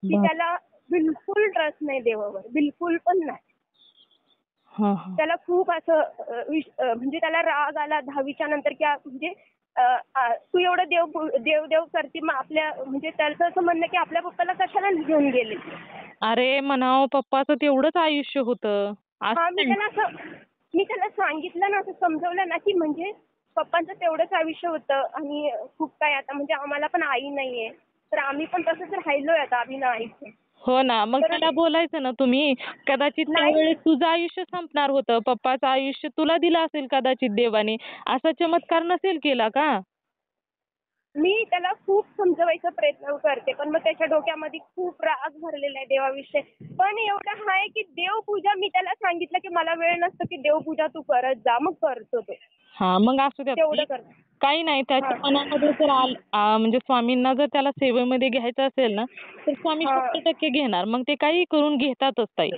की त्याला बिलकुल ट्रस्ट नाही देवावर, बिलकुल पण नाही. त्याला खूप असं म्हणजे त्याला राग आला 10वीच्या नंतर की म्हणजे तू एवढं देव करते, मग आपल्या म्हणजे त्याचं असं म्हणणं की आपल्या पप्पाला कशाला घेऊन गेले. अरे म्हणावं, पप्पाचं तेवढंच आयुष्य होतं. मी त्याला सांगितलं ना, असं समजवलं ना की म्हणजे पप्पांचं तेवढंच आयुष्य होतं आणि खूप काय आता म्हणजे आम्हाला पण आई नाहीये, तर आम्ही पण तसंच राहिलोय आता बिना आईचं. हो ना, मग त्याला बोलायचं ना तुम्ही. कदाचित त्यावेळेस तुझं आयुष्य संपणार होतं, पप्पाचं आयुष्य तुला दिलं असेल कदाचित देवाने. असा चमत्कार नसेल केला का? मी त्याला खूप समजवायचा प्रयत्न करते, पण मग त्याच्या डोक्यामध्ये खूप राग भरलेला आहे देवाविषयी. पण एवढं आहे की देवपूजा, मी त्याला सांगितलं की मला वेळ नसतो की देवपूजा तू करत जा, मग करतो तो. मग असू द्या, तेवढं करतो. काही नाही. त्याच्या मनामध्ये जर म्हणजे स्वामींना जर त्याला सेवेमध्ये घ्यायचं असेल ना, तर स्वामी 100% घेणार. मग ते काही करून घेतातच ताई.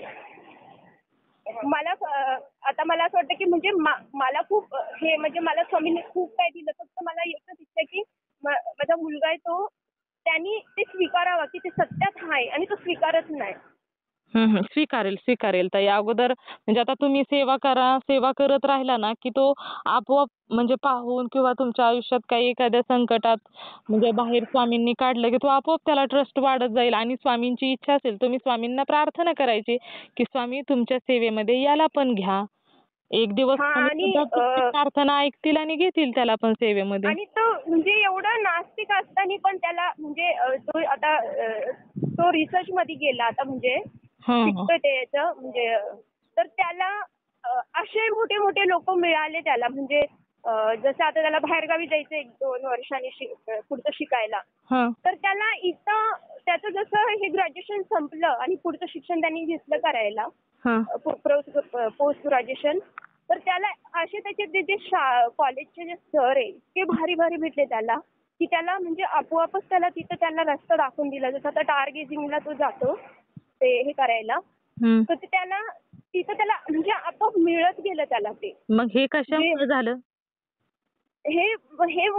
मला असं वाटतं की म्हणजे मला खूप हे म्हणजे मला स्वामींनी खूप काय दिलं, फक्त मला एकच इच्छा आहे की माझा मुलगा आहे तो, त्यांनी ते स्वीकारावा की ते सत्यात आहे आणि तो स्वीकारत नाही. स्वीकारेल ताई. अगोदर म्हणजे आता तुम्ही सेवा करत राहिला ना की तो आपोआप म्हणजे पाहून किंवा तुमच्या आयुष्यात काही एखाद्या संकटात म्हणजे बाहेर स्वामींनी काढलं की तो आपोआप त्याला ट्रस्ट वाढत जाईल. आणि स्वामींची इच्छा असेल तुम्ही स्वामींना प्रार्थना करायची की स्वामी तुमच्या सेवेमध्ये याला पण घ्या. एक दिवस प्रार्थना ऐकतील आणि घेतील त्याला पण सेवेमध्ये. आणि तो म्हणजे एवढा नास्तिक असताना पण त्याला म्हणजे तो रिसर्च मध्ये गेला आता, म्हणजे शिकतोय ते याचं, म्हणजे तर त्याला असे मोठे मोठे लोक मिळाले त्याला. म्हणजे जसं आता त्याला बाहेरगावी जायचं 1-2 वर्षांनी पुढचं शिकायला, तर त्याला इथं त्याचं जसं हे ग्रॅज्युएशन संपलं आणि पुढचं शिक्षण त्यांनी घेतलं करायला, पोस्ट ग्रॅज्युएशन, तर त्याला असे त्याचे जे कॉलेजचे जे सर आहे ते भारी भारी भेटले त्याला, की त्याला म्हणजे आपोआपच त्याला तिथं त्यांना रस्ता दाखवून दिला. जसं आता टारगेजिंगला तो जातो ते हे करायला, तर त्याला तिथं त्याला म्हणजे आपोआप मिळत गेलं त्याला ते. मग हे कशामुळे झालं? हे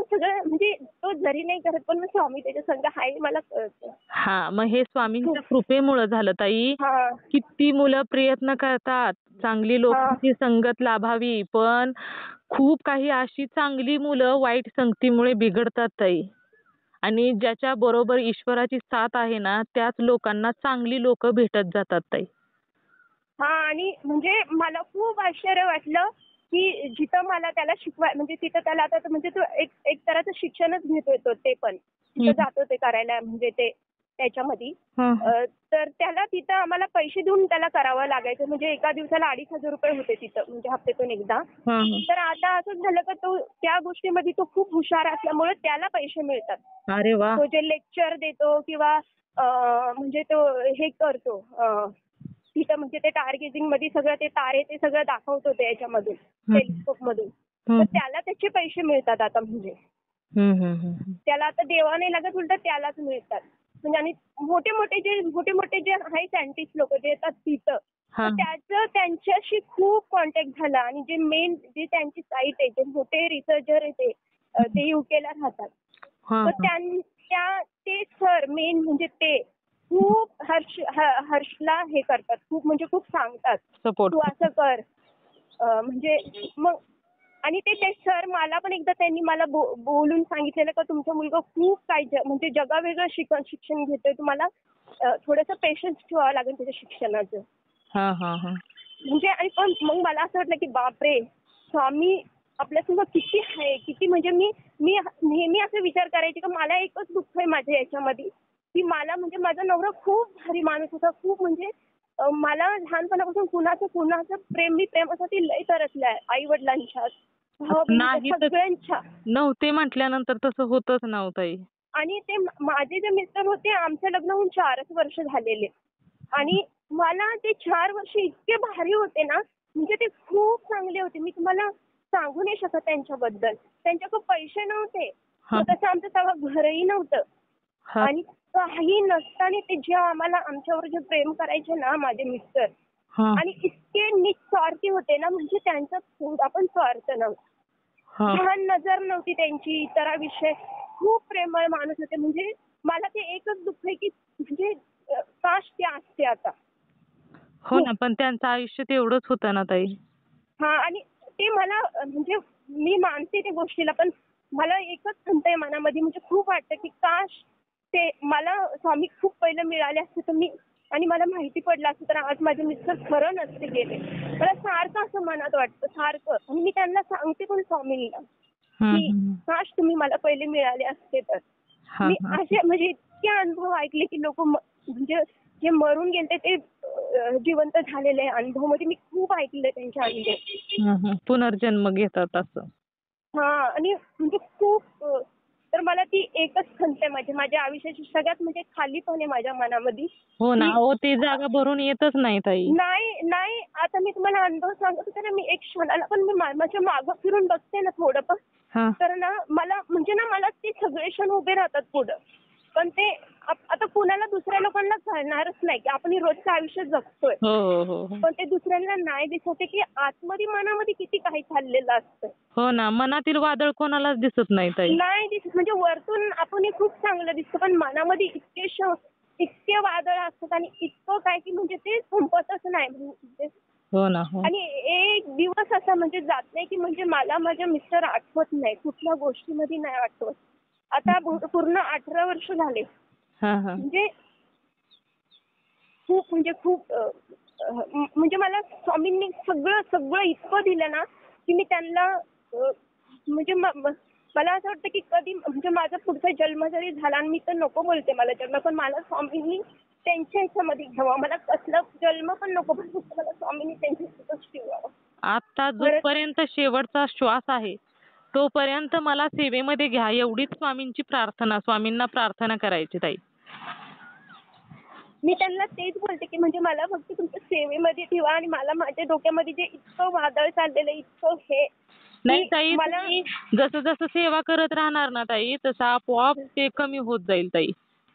सगळं म्हणजे तो जरी नाही करत पण स्वामी त्याच्या संग आहे मला कळतं. मग हे स्वामींच्या कृपेमुळे झालं ताई. किती मुलं प्रयत्न करतात चांगली लोकांची संगत लाभावी, पण खूप काही अशी चांगली मुलं वाईट संगतीमुळे बिघडतात ताई. आणि ज्याच्या बरोबर ईश्वराची साथ आहे ना, त्याच लोकांना चांगली लोक भेटत जातात ताई. आणि म्हणजे मला खूप आश्चर्य वाटलं की जिथं मला त्याला म्हणजे तिथं त्याला आता म्हणजे तो एक तऱ्हेचं शिक्षणच घेतोय तो, ते पण तिथं जातो ते करायला, म्हणजे ते त्याच्यामध्ये. तर त्याला तिथं आम्हाला पैसे देऊन त्याला करावं लागायचं. म्हणजे एका दिवसाला 2,500 रुपये होते तिथं, म्हणजे हप्त्यातून एकदा. तर आता असं झालं का तो त्या गोष्टीमध्ये तो खूप हुशार असल्यामुळे त्याला पैसे मिळतात. अरे वा. तो जे लेक्चर देतो किंवा म्हणजे तो हे करतो तिथं, म्हणजे ते टारगेजिंग मध्ये सगळं ते तारे ते सगळं दाखवतो ते याच्यामधून, टेलिस्कोप मधून. तर त्याला त्याचे पैसे मिळतात आता. म्हणजे त्याला आता देवा नाही लागत, उलट त्यालाच मिळतात. म्हणजे आणि मोठे मोठे जे आहे सायंटिस्ट लोक जे येतात तिथं, तर त्यांच्याशी खूप कॉन्टॅक्ट झाला. आणि जे मेन जे त्यांची साईट आहे, जे मोठे रिसर्चर आहे ते युकेला राहतात. तर ते सर मेन म्हणजे ते खूप हर्षला हे करतात, खूप म्हणजे खूप सांगतात तू असं कर. म्हणजे मग आणि ते सर मला पण एकदा त्यांनी मला बोलून सांगितलेलं का तुमचा मुलगा खूप काय म्हणजे जगावेगळं शिक्षण घेतोय, तुम्हाला थोडंसं पेशन्स ठेवावं लागेल त्याच्या शिक्षणाचं. म्हणजे आणि पण मग मला असं वाटलं की बापरे, स्वामी आपल्यासमोर किती आहे, किती म्हणजे मी नेहमी असं विचार करायचे की मला एकच दुःख आहे माझ्या याच्यामध्ये की मला म्हणजे माझा नवरा खूप भारी माणूस होता, खूप म्हणजे मला लहानपणापासून कुणाचं प्रेमासाठी लय तरसलाय, आई वडिलांच्या सगळ्यांच्या. नव्हते म्हटल्यानंतर तसं होतच नव्हतं. आणि ते माझे जे मिस्टर होते, आमचं लग्न होऊन 4च वर्ष झालेले. आणि मला ते 4 वर्ष इतके भारी होते ना, म्हणजे ते खूप चांगले होते. मी तुम्हाला सांगू नाही शकत त्यांच्याबद्दल. त्यांच्याकडे पैसे नव्हते, तसं आमचं तेव्हा घरही नव्हतं. आणि काही नसताना ते जे आम्हाला आमच्यावर जे प्रेम करायचे ना माझे मिस्टर, आणि इतके निस्वार्थी होते ना, म्हणजे त्यांचा थोडा पण स्वार्थ नव्हता. लहान नजर नव्हती त्यांची इतरांविषयी. खूप प्रेमळ माणूस होते. म्हणजे मला ते एकच दुःख आहे की म्हणजे काश ते असते आता. हो ना, पण त्यांचं आयुष्य तेवढंच होतं ना ताई. आणि ते मला म्हणजे मी मानते त्या गोष्टीला, पण मला एकच खंत आहे मनामध्ये, म्हणजे खूप वाटतं की काश ते मला स्वामी खूप पहिलं मिळाले असते तर मी, आणि मला माहिती पडलं असतं तर आज माझे मिस्टर खरं नसते गेले. मला सारखं असं मनात वाटतं, सारखं. आणि मी त्यांना सांगते पण स्वामींना की काश तुम्ही मला पहिले मिळाले असते तर. मी असे म्हणजे इतके अनुभव ऐकले की लोक म्हणजे जे मरून गेले ते जिवंत झालेले अनुभव मध्ये मी खूप ऐकले त्यांच्या अनुभव. पुनर्जन्म घेतात असं. आणि म्हणजे खूप. तर मला ती एकच खंत आहे माझ्या आयुष्याची सगळ्यात म्हणजे खालीपण आहे माझ्या मनामध्ये. हो ना, ती जागा भरून येतच नाही ताई. नाही आता मी तुम्हाला अनुभव सांगतो तर मी एक क्षणाला पण मी माझ्या मागं फिरून बघते ना थोडं पण, तर ना मला म्हणजे ना मला ते सगळे क्षण उभे राहतात पुढं. पण ते आता कुणाला दुसऱ्या लोकांना कळणारच नाही की आपण रोजचं आयुष्य जगतोय. पण ते दुसऱ्यांना नाही दिसते की आतमध्ये मनामध्ये किती काही चाललेलं असतं. हो ना, मनातील वादळ कोणालाच दिसत नाही ताई. नाही दिसत. म्हणजे वरतून आपण खूप चांगलं दिसतं, पण मनामध्ये इतके वादळ असतात आणि इतकं काय की म्हणजे ते संपतच नाही. हो ना. आणि एक दिवस असा म्हणजे जात नाही की म्हणजे मला माझे मिस्टर आठवत नाही, कुठल्या गोष्टीमध्ये नाही आठवत. आता पूर्ण 18 वर्ष झाले. म्हणजे खूप म्हणजे खूप म्हणजे मला स्वामींनी सगळं इतकं दिलं ना की मी त्यांना म्हणजे मला असं वाटतं की कधी म्हणजे माझा पुढचा जन्म जरी झाला आणि मी तर नको बोलते मला जन्म, पण मला स्वामींनी त्यांच्या ह्याच्यामध्ये घ्यावं. मला कसला जन्म पण नको, पण मला स्वामींनी त्यांच्या ह्याच्यातच ठेवावं. आता जोपर्यंत शेवटचा श्वास आहे तोपर्यंत मला सेवेमध्ये घ्या, एवढीच स्वामींना प्रार्थना करायची ताई. मी त्यांना तेच बोलते की म्हणजे मला फक्त तुमच्या सेवेमध्ये ठेवा. आणि मला माझ्या डोक्यामध्ये जे इतकं वादळ चाललेलं इतकं हे नाही ताई, मला जसं जसं सेवा करत राहणार ना ताई, तसं आपोआप ते कमी होत जाईल ताई.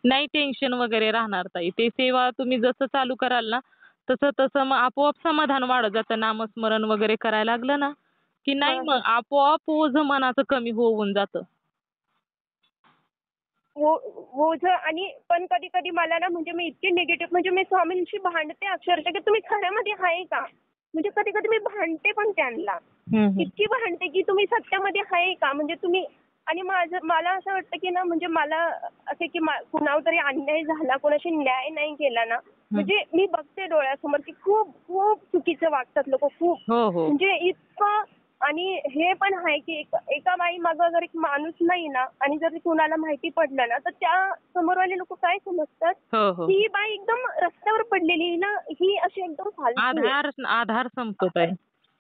नाही टेन्शन वगैरे राहणार ताई. ते सेवा तुम्ही जसं चालू कराल ना तसं तसं मग आपोआप समाधान वाढत जातं. नामस्मरण वगैरे करायला लागलं ना की नाही मग आपोआप ओझं मनाचं कमी होऊन जातं. ओझं. आणि पण कधी कधी मला ना म्हणजे मी इतकी निगेटिव्ह म्हणजे मी स्वामींशी भांडते अक्षरशः की तुम्ही खऱ्यामध्ये आहे का. म्हणजे कधी कधी मी भांडते पण त्यांना, इतकी भांडते की तुम्ही सत्यामध्ये आहे का. म्हणजे तुम्ही. आणि मला असं वाटतं की ना म्हणजे मला असं की कुणावर तरी अन्याय झाला, कोणाशी न्याय नाही केला ना, म्हणजे मी बघते डोळ्यासमोर की खूप खूप चुकीचं वागतात लोक खूप. म्हणजे इतकं आणि हे पण आहे की एका बाई मागं जर एक माणूस नाही ना आणि जर कुणाला माहिती पडलं ना तर त्या समोरवाले लोक काय समजतात की ही बाई एकदम रस्त्यावर पडलेली ना, ही अशी एकदम फालतू आहे. आधार संपत आहे.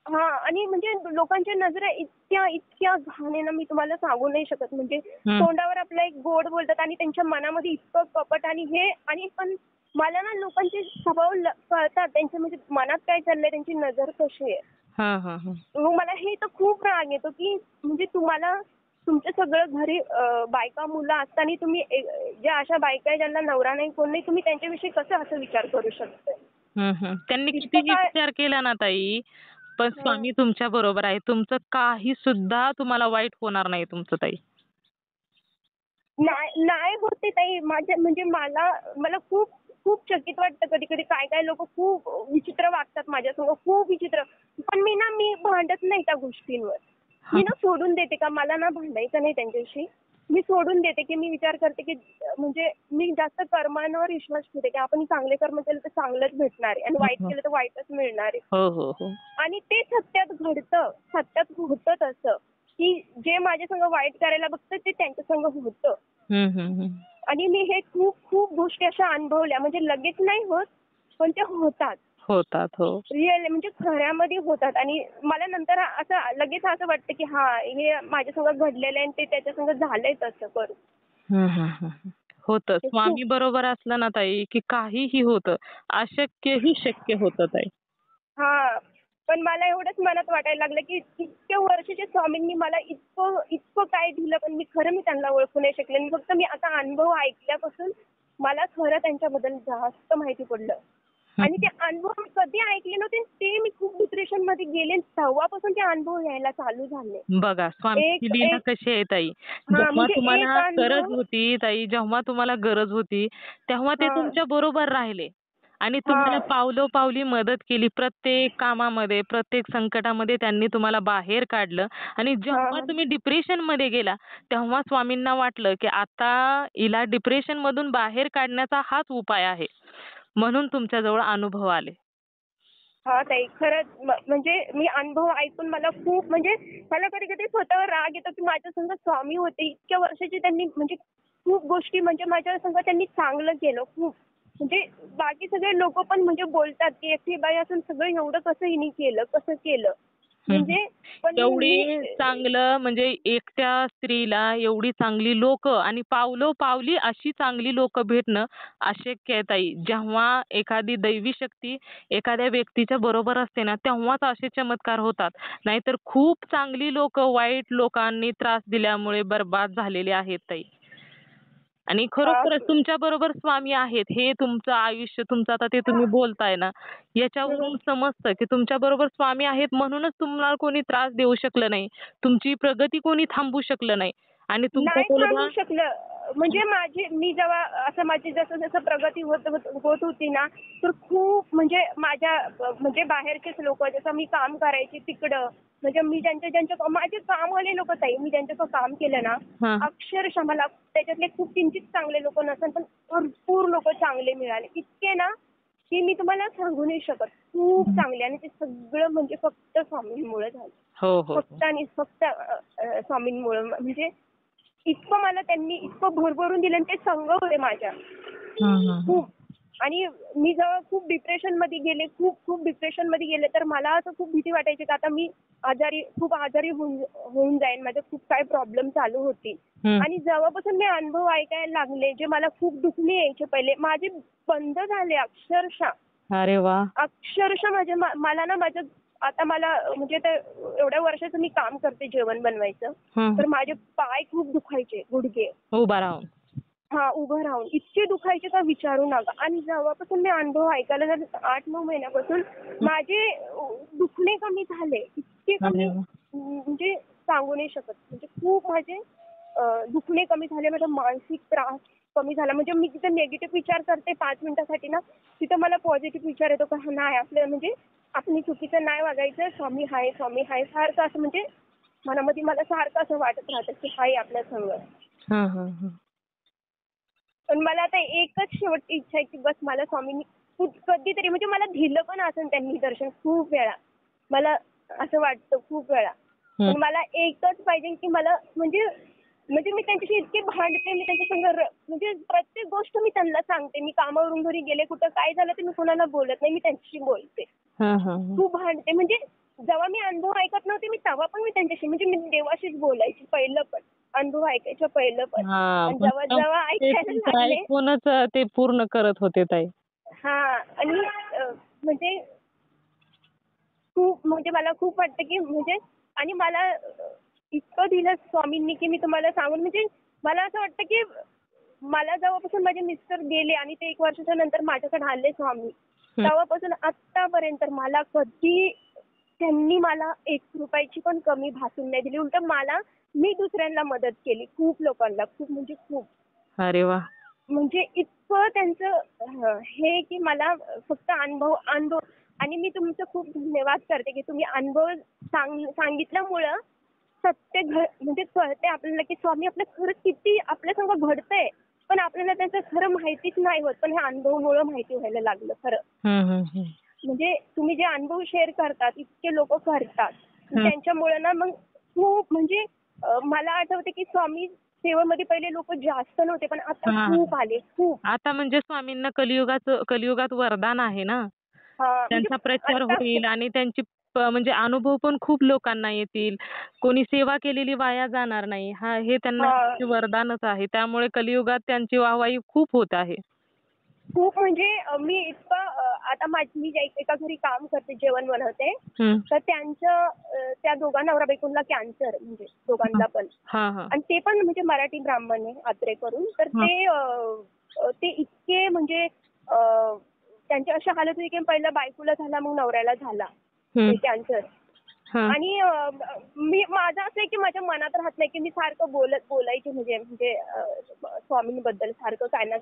हा, आणि म्हणजे लोकांच्या नजरा इतक्या इतक्या घाण आहे ना, मी तुम्हाला सांगू नाही शकत. म्हणजे तोंडावर आपला एक गोड बोलतात आणि त्यांच्या मनामध्ये इतकं कपट आणि हे. आणि पण मला ना लोकांचे स्वभाव कळतात, त्यांच्या म्हणजे मनात काय चाललंय, त्यांची नजर कशी आहे. मग मला हे तर खूप राग येतो की म्हणजे तुम्हाला तुमचं सगळं घरी बायका मुलं असताना तुम्ही ज्या अशा बायका आहे ज्यांना नवरा नाही कोण नाही, तुम्ही त्यांच्याविषयी कसं असं विचार करू शकता. त्यांनी कितीही विचार केला ना ताई, पण स्वामी तुमच्या बरोबर आहे. तुमचं काही सुद्धा तुम्हाला वाईट होणार नाही तुमचं ताई. नाही होते ताई. माझ्या म्हणजे मला खूप खूप चकित वाटतं कधी कधी. काय काय लोक खूप विचित्र वागतात माझ्यासमोर, खूप विचित्र. पण मी भांडत नाही त्या गोष्टींवर. मी ना सोडून देते का मला ना भांडायचं नाही त्यांच्याशी. मी सोडून देते की मी विचार करते की म्हणजे मी जास्त कर्मांवर विश्वास ठेवते की आपण चांगले कर्म केले तर चांगलंच भेटणार आहे आणि वाईट केलं तर वाईटच मिळणार आहे. आणि ते सत्यात घडतं, सत्यात होतं तसं की जे माझ्या संग वाईट करायला बघतं ते त्यांच्या संग होतं. आणि मी हे खूप खूप गोष्टी अशा अनुभवल्या. म्हणजे लगेच नाही होत पण ते होतात. रिअल म्हणजे खऱ्यामध्ये होतात. आणि मला नंतर असं लगेच असं वाटतं की हा, हे माझ्या संग घडलेलं आहे आणि ते त्याच्या संग झालंय तसं करून. होतं. स्वामी बरोबर असलं ना ताई की काहीही होतं. अशक्यही शक्य होतं ताई. हा, पण मला एवढंच मनात वाटायला लागलं की इतक्या वर्षाच्या स्वामींनी मला इतकं इतकं काय दिलं, पण मी त्यांना ओळखू नाही शकले. फक्त मी आता अनुभव ऐकल्यापासून मला खरं त्यांच्याबद्दल जास्त माहिती पडलं. आणि ते अनुभव मी कधी ऐकले नव्हते, ते मी खूप डिप्रेशन मध्ये गेले, तेव्हापासून ते अनुभव यायला चालू झाले. बघा स्वामीची लीला कशी आहे ताई. जेव्हा तुम्हाला गरज होती ताई, जेव्हा तुम्हाला गरज होती तेव्हा ते तुमच्या बरोबर राहिले आणि तुम्हाला पावलोपावली मदत केली. प्रत्येक कामामध्ये, प्रत्येक संकटामध्ये त्यांनी तुम्हाला बाहेर काढलं. आणि जेव्हा तुम्ही डिप्रेशन मध्ये गेला तेव्हा स्वामींना वाटलं की आता हिला डिप्रेशन मधून बाहेर काढण्याचा हाच उपाय आहे, म्हणून तुमच्याजवळ अनुभव आले. हा ताई, खरंच. म्हणजे मी अनुभव ऐकून मला खूप म्हणजे मला कधी कधी स्वतःवर राग येतो की माझ्या संग स्वामी होते इतक्या वर्षाचे. त्यांनी म्हणजे खूप गोष्टी म्हणजे माझ्या संग त्यांनी चांगलं केलं खूप. म्हणजे बाकी सगळे लोक पण म्हणजे बोलतात की एकटी बाई असून सगळं एवढं कसं हिने केलं, कसं केलं. म्हणजे पण एवढी चांगलं म्हणजे एकट्या स्त्रीला एवढी चांगली लोक आणि पावलोपावली अशी चांगली लोक भेटणं अशक्य आहे ताई. जेव्हा एखादी दैवी शक्ती एखाद्या व्यक्तीच्या बरोबर असते ना तेव्हाच असे चमत्कार होतात. नाहीतर खूप चांगली लोक वाईट लोकांनी त्रास दिल्यामुळे बर्बाद झालेले आहेत ताई. आणि खरोखरच तुमच्या बरोबर स्वामी आहेत हे तुमचं आयुष्य, तुमचं आता ते तुम्ही बोलताय ना, याच्यावरून समजतं की तुमच्या बरोबर स्वामी आहेत म्हणूनच तुम्हाला कोणी त्रास देऊ शकलं नाही, तुमची प्रगती कोणी थांबवू शकलं नाही. आणि नाही थांबू शकलं. म्हणजे मी जेव्हा असं माझी जसं जसं प्रगती होत होती ना, तर खूप म्हणजे माझ्या म्हणजे बाहेरचेच लोक, जसं मी काम करायचे तिकडं, म्हणजे मी ज्यांच्या माझे कामवाले लोक ताई, मी ज्यांच्याकडे काम केलं ना, अक्षरशः मला त्याच्यातले खूप किंचित चांगले लोक नसेल पण भरपूर लोक चांगले मिळाले. इतके ना की मी तुम्हाला सांगू नाही शकत. खूप चांगले. आणि ते सगळं म्हणजे फक्त स्वामींमुळे झालं. फक्त आणि फक्त स्वामींमुळे. म्हणजे इतकं मला त्यांनी इतकं भरभरून दिलं आणि ते संग होते माझ्या खूप. आणि मी जेव्हा खूप डिप्रेशन मध्ये गेले तर मला असं खूप भीती वाटायची की आता मी खूप आजारी होऊन जाईन, माझे खूप काय प्रॉब्लेम चालू होतील. आणि जेव्हापासून मी अनुभव ऐकायला लागले, जे मला खूप दुखणी यायचे पहिले, माझे बंद झाले अक्षरशः. अरे वा. अक्षरशः मला ना माझं आता मला म्हणजे एवढ्या वर्षाचं मी काम करते जेवण बनवायचं, तर माझे पाय खूप दुखायचे, गुडघे उभं राहून इतके दुखायचे का विचारू नका. आणि जेव्हापासून मी अनुभव ऐकायला लागले 8-9 महिन्यापासून माझे दुखणे कमी झाले, इतके कमी म्हणजे सांगू नाही शकत. म्हणजे खूप माझे दुखणे कमी झाले, माझा मानसिक त्रास कमी झाला. म्हणजे मी तिथे निगेटिव्ह विचार करते 5 मिनिटासाठी ना, तिथं मला पॉझिटिव्ह विचार येतो का नाही आपलं म्हणजे आपण चुकीचं नाही वागायचं, स्वामी हाय सारखं असं म्हणजे मनामध्ये मला सारखं असं वाटत राहतं की हाय आपल्या संग. पण मला आता एकच शेवटची इच्छा आहे की बस मला स्वामींनी कधीतरी म्हणजे मला दिलं पण असेल त्यांनी दर्शन खूप वेळा. मला असं वाटतं खूप वेळा पण मला एकच पाहिजे की मला म्हणजे म्हणजे मी त्यांच्याशी इतके भांडते, मी त्यांच्या संग म्हणजे प्रत्येक गोष्ट मी त्यांना सांगते. मी कामावरून घरी गेले, कुठं काय झालं तर मी कोणाला बोलत नाही, मी त्यांच्याशी बोलते. खूप भांडते. म्हणजे जेव्हा मी अनुभव ऐकत नव्हते मी तेव्हा पण मी त्यांच्याशी म्हणजे मी देवाशीच बोलायची पहिलं पण. अनुभव ऐकायच्या पहिलं पण. आणि जेव्हा जेव्हा ऐकायला लागले ऐकूनच ते पूर्ण करत होते ताई. आणि म्हणजे खूप म्हणजे मला खूप वाटतं की म्हणजे आणि मला इतकं दिलं स्वामींनी की मी तुम्हाला सांगून म्हणजे मला असं वाटतं की मला जेव्हापासून माझे मिस्टर गेले आणि ते 1 वर्षाच्या नंतर माझ्याकडे आले स्वामी, तेव्हापासून आत्तापर्यंत मला कधी त्यांनी मला 1 रुपयाची पण कमी भासून नाही दिली. उलट मी दुसऱ्यांना मदत केली. खूप लोकांना, खूप म्हणजे खूप. अरे वा. म्हणजे इतकं त्यांचं हे की मला फक्त अनुभव आणि मी तुमचं खूप धन्यवाद करते की तुम्ही अनुभव सांगितल्यामुळं सत्य म्हणजे कळते आपल्याला की स्वामी आपलं खरं किती आपल्या संग घडतंय. पण आपल्याला त्याचं खरं माहितीच नाही होत. पण हे अनुभवामुळं माहिती व्हायला लागलं खरं. म्हणजे तुम्ही जे अनुभव शेअर करतात इतके लोक करतात. त्यांच्यामुळे ना मग खूप म्हणजे मला आठवते की स्वामी सेवेमध्ये पहिले लोक जास्त नव्हते पण आता खूप आले खूप. आता म्हणजे स्वामींना कलियुगात वरदान आहे ना. त्यांचा प्रचार होईल आणि त्यांची म्हणजे अनुभव पण खूप लोकांना येतील. कोणी सेवा केलेली वाया जाणार नाही. हे त्यांना वरदानच आहे. त्यामुळे कलियुगात त्यांची वाहवाही खूप होत आहे. खूप म्हणजे मी इतकं आता मी एका घरी काम करते, जेवण बनवते. तर त्या दोघा नवरा बायकोला कॅन्सर म्हणजे दोघांना पण. आणि ते पण म्हणजे मराठी ब्राह्मण आहे आत्रे करून. तर ते इतके म्हणजे त्यांची अशी हालत होती की पहिला बायकोला झाला मग नवऱ्याला झाला कॅन्सर. आणि माझं असं आहे की माझ्या मनात राहत नाही की मी सारखं बोलायचे म्हणजे स्वामींबद्दल सारखं काय ना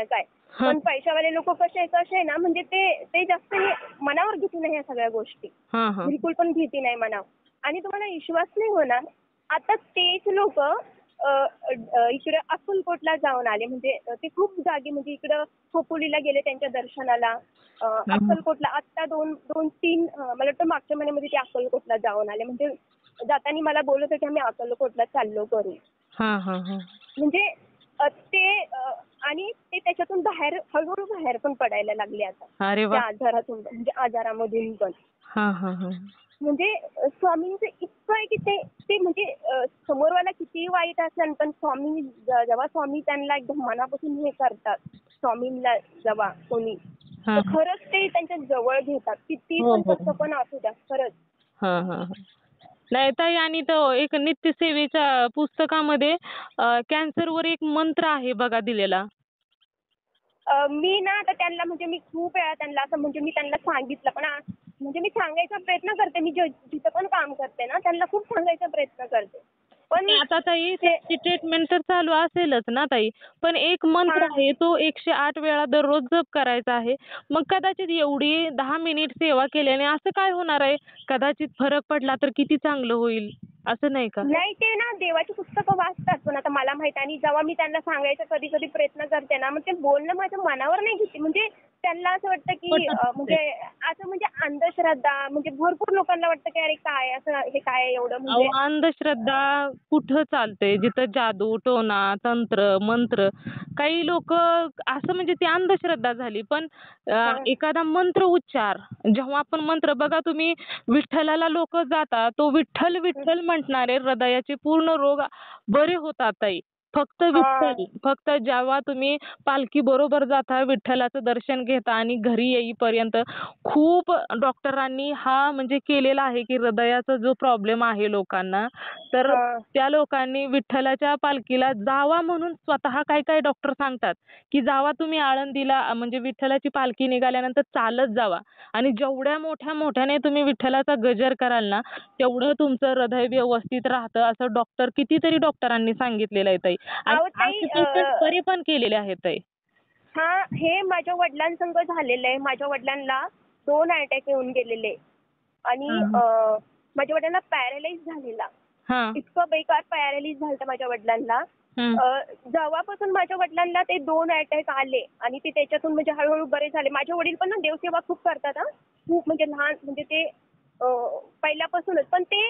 काय. पण पैशावाले लोक कसे आहे ना म्हणजे ते जास्त मनावर घेती नाही या सगळ्या गोष्टी. बिलकुल पण घेती नाही मनावर. आणि तुम्हाला विश्वास नाही होणार आता तेच लोक इकडे अक्कलकोटला जाऊन आले. म्हणजे ते खूप जागी म्हणजे इकडं खोपोलीला गेले त्यांच्या दर्शनाला. अक्कलकोटला आत्ता 2-3 मला वाटतं मागच्या महिन्यामध्ये ते अक्कलकोटला जाऊन आले. म्हणजे जाताना मला बोलत होते आम्ही अक्कलकोटला चाललो करू. म्हणजे आणि ते त्याच्यातून हळूहळू बाहेर पण पडायला लागले आता. त्या आजारातून म्हणजे आजारामधून पण. म्हणजे स्वामींचं इतकं आहे की ते म्हणजे समोरवाला कितीही वाईट असेल पण जेव्हा स्वामी त्यांना एकदम मनापासून हे करतात स्वामींना जेव्हा कोणी तर खरंच ते त्यांच्या जवळ घेतात. किती पण कसं पण असू द्या खरंच. नाही ताई आणि तो एक नित्यसेवेच्या पुस्तकामध्ये कॅन्सरवर एक मंत्र आहे बघा दिलेला. मी ना आता त्यांना म्हणजे मी खूप वेळा त्यांना असं म्हणजे मी त्यांना सांगितलं पण म्हणजे मी सांगायचा प्रयत्न करते. मी जिथं पण काम करते ना त्यांना खूप सांगायचा प्रयत्न करते. पण आता ताई त्याची ट्रीटमेंट तर चालू असेलच ना ताई. पण एक मंत्र आहे तो 108 वेळा दररोज जप करायचा आहे. मग कदाचित एवढी 10 मिनिट सेवा केल्याने असं काय होणार आहे? कदाचित फरक पडला तर किती चांगलं होईल असं नाही का? नाही ते ना देवाची पुस्तकं वाचतात पण आता मला माहित आणि जेव्हा मी त्यांना सांगायचा कधी प्रयत्न करते ना मग ते बोलणं माझ्या मनावर नाही घेते. म्हणजे त्यांना असं वाटतं की म्हणजे अंधश्रद्धा म्हणजे भरपूर लोकांना वाटतं की अरे काय असं हे काय एवढं म्हणजे अंधश्रद्धा कुठं चालते जिथं जादू टोना तंत्र मंत्र काही लोक असं म्हणजे ती अंधश्रद्धा झाली. पण एखादा मंत्र उच्चार जेव्हा आपण मंत्र बघा तुम्ही विठ्ठलाला लोक जातात तो विठ्ठल विठ्ठल म्हणणारे हृदयाचे पूर्ण रोग बरे होतात ताई. फक्त विठ्ठल. फक्त जेव्हा तुम्ही पालखी बरोबर जाता विठ्ठलाचं दर्शन घेता आणि घरी येईपर्यंत खूप डॉक्टरांनी हा म्हणजे केलेला आहे की हृदयाचा जो प्रॉब्लेम आहे लोकांना तर त्या लोकांनी विठ्ठलाच्या पालखीला जावा म्हणून स्वतः काय डॉक्टर सांगतात की जावा तुम्ही आळंदीला म्हणजे विठ्ठलाची पालखी निघाल्यानंतर चालत जावा आणि जेवढ्या मोठ्याने तुम्ही विठ्ठलाचा गजर कराल ना तेवढं तुमचं हृदय व्यवस्थित राहतं असं कितीतरी डॉक्टरांनी सांगितलेलं आहे ताई. आणि बरे पण केलेले आहेत ताई. हे माझ्या वडिलांसंग झालेलं आहे. माझ्या वडिलांना 2 अटॅक येऊन गेलेले आणि माझ्या वडिलांना पॅरालाइज झालेला. इतकं बेकार पॅरालाइज झालं माझ्या वडिलांना. जेव्हापासून माझ्या वडिलांना ते 2 अटॅक आले आणि ते त्याच्यातून म्हणजे हळूहळू बरे झाले. माझे वडील पण ना देवसेवा खूप करतात खूप म्हणजे लहान म्हणजे ते पहिल्यापासूनच, पण ते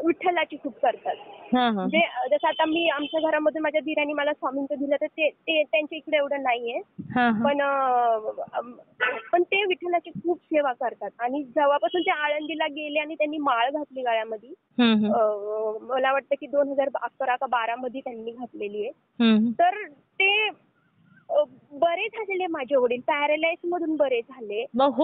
विठ्ठलाची खूप करतात. म्हणजे जसं आता मी आमच्या घरामधून माझ्या दीरांनी मला स्वामींचं दिलं, तर ते त्यांच्या इकडे एवढं नाहीये. पण ते विठ्ठलाची खूप सेवा करतात. आणि जेव्हापासून ते आळंदीला गेले आणि त्यांनी माळ घातली गळ्यामध्ये, मला वाटतं की 2011 का 12 मध्ये त्यांनी घातलेली आहे. तर ते बरे झालेले माझे वडील, पॅरालाइज मधून बरे झाले. मग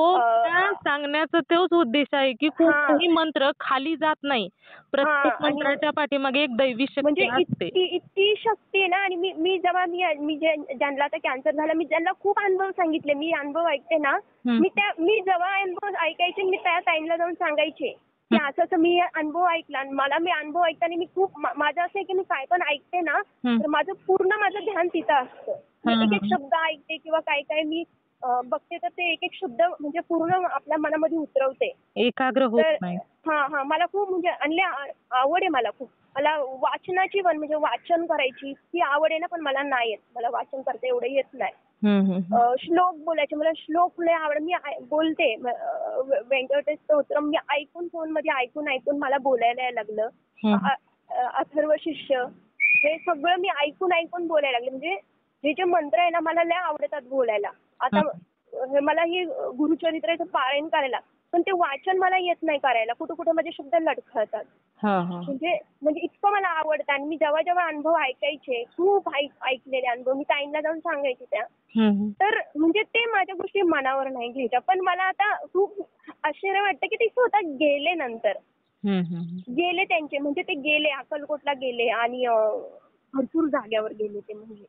सांगण्याचा तोच उद्देश आहे की कोणताही मंत्र खाली जात नाही. प्रत्येक मंत्राच्या पाठीमागे एक दैवी शक्ती म्हणजे असते. इतकी शक्ती आहे ना. आणि मी जेव्हा ज्यांना आता कॅन्सर झाला, मी ज्यांना खूप अनुभव सांगितले, मी अनुभव ऐकते ना, मी जेव्हा अनुभव ऐकायचे मी त्या ताईंना जाऊन सांगायचे की असं असं मी अनुभव ऐकला. आणि मी अनुभव ऐकताना मी खूप माझं असं आहे की मी काय पण ऐकते ना, तर माझं ध्यान तिथं असतं. मी एक एक शब्द ऐकते किंवा काय मी बघते, तर ते एक एक शब्द म्हणजे पूर्ण आपल्या मनामध्ये उतरवते, एकाग्र होत नाही. मला खूप म्हणजे आवड आहे. मला वाचनाची म्हणजे वाचन करायची ही आवड आहे ना, पण मला नाही येत. मला वाचन करता एवढं येत नाही. श्लोक बोलायचे मला श्लोक लय आवड. मी बोलते व्यंकटेश स्तोत्र मी ऐकून फोन मध्ये ऐकून मला बोलायला यायला लागलं. अथर्व शिष्य हे सगळं मी ऐकून बोलायला लागले. म्हणजे हे जे मंत्र आहे ना, मला लय आवडतात बोलायला. आता मला हे गुरुचरित्राचं पारायण करायला, पण ते वाचन मला येत नाही करायला. कुठे माझे शब्द लटकळतात. म्हणजे इतकं मला आवडतं. आणि मी जेव्हा अनुभव ऐकायचे, खूप ऐकलेले अनुभव मी ताईंना जाऊन सांगायचे त्या, तर म्हणजे ते माझ्या गोष्टी मनावर नाही घ्यायच्या. पण मला आता खूप आश्चर्य वाटतं की ते स्वतः गेले नंतर. गेले त्यांचे, म्हणजे ते गेले अक्कलकोटला गेले आणि भरपूर जाग्यावर गेले ते. म्हणजे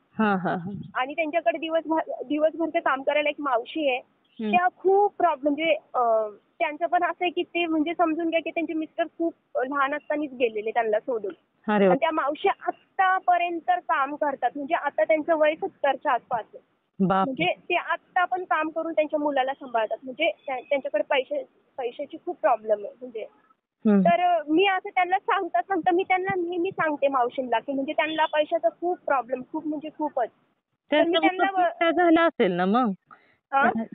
आणि त्यांच्याकडे दिवसभर ते काम करायला एक मावशी आहे. त्या खूप म्हणजे त्यांचं पण असं आहे की ते म्हणजे समजून घ्या की त्यांचे मिस्टर खूप लहान असतानाच गेलेले त्यांना सोडून. आणि त्या मावशी आतापर्यंत काम करतात. म्हणजे आता त्यांचं वय 70च्या आसपास आहे. म्हणजे ते आत्ता पण काम करून त्यांच्या मुलाला सांभाळतात. म्हणजे त्यांच्याकडे पैशाची खूप प्रॉब्लेम आहे. म्हणजे तर मी असं त्यांना सांगता मी त्यांना नेहमी सांगते मावशींना की म्हणजे त्यांना पैशाचा खूप प्रॉब्लेम, खूप म्हणजे खूपच. तर मी त्यांना झाला असेल ना मग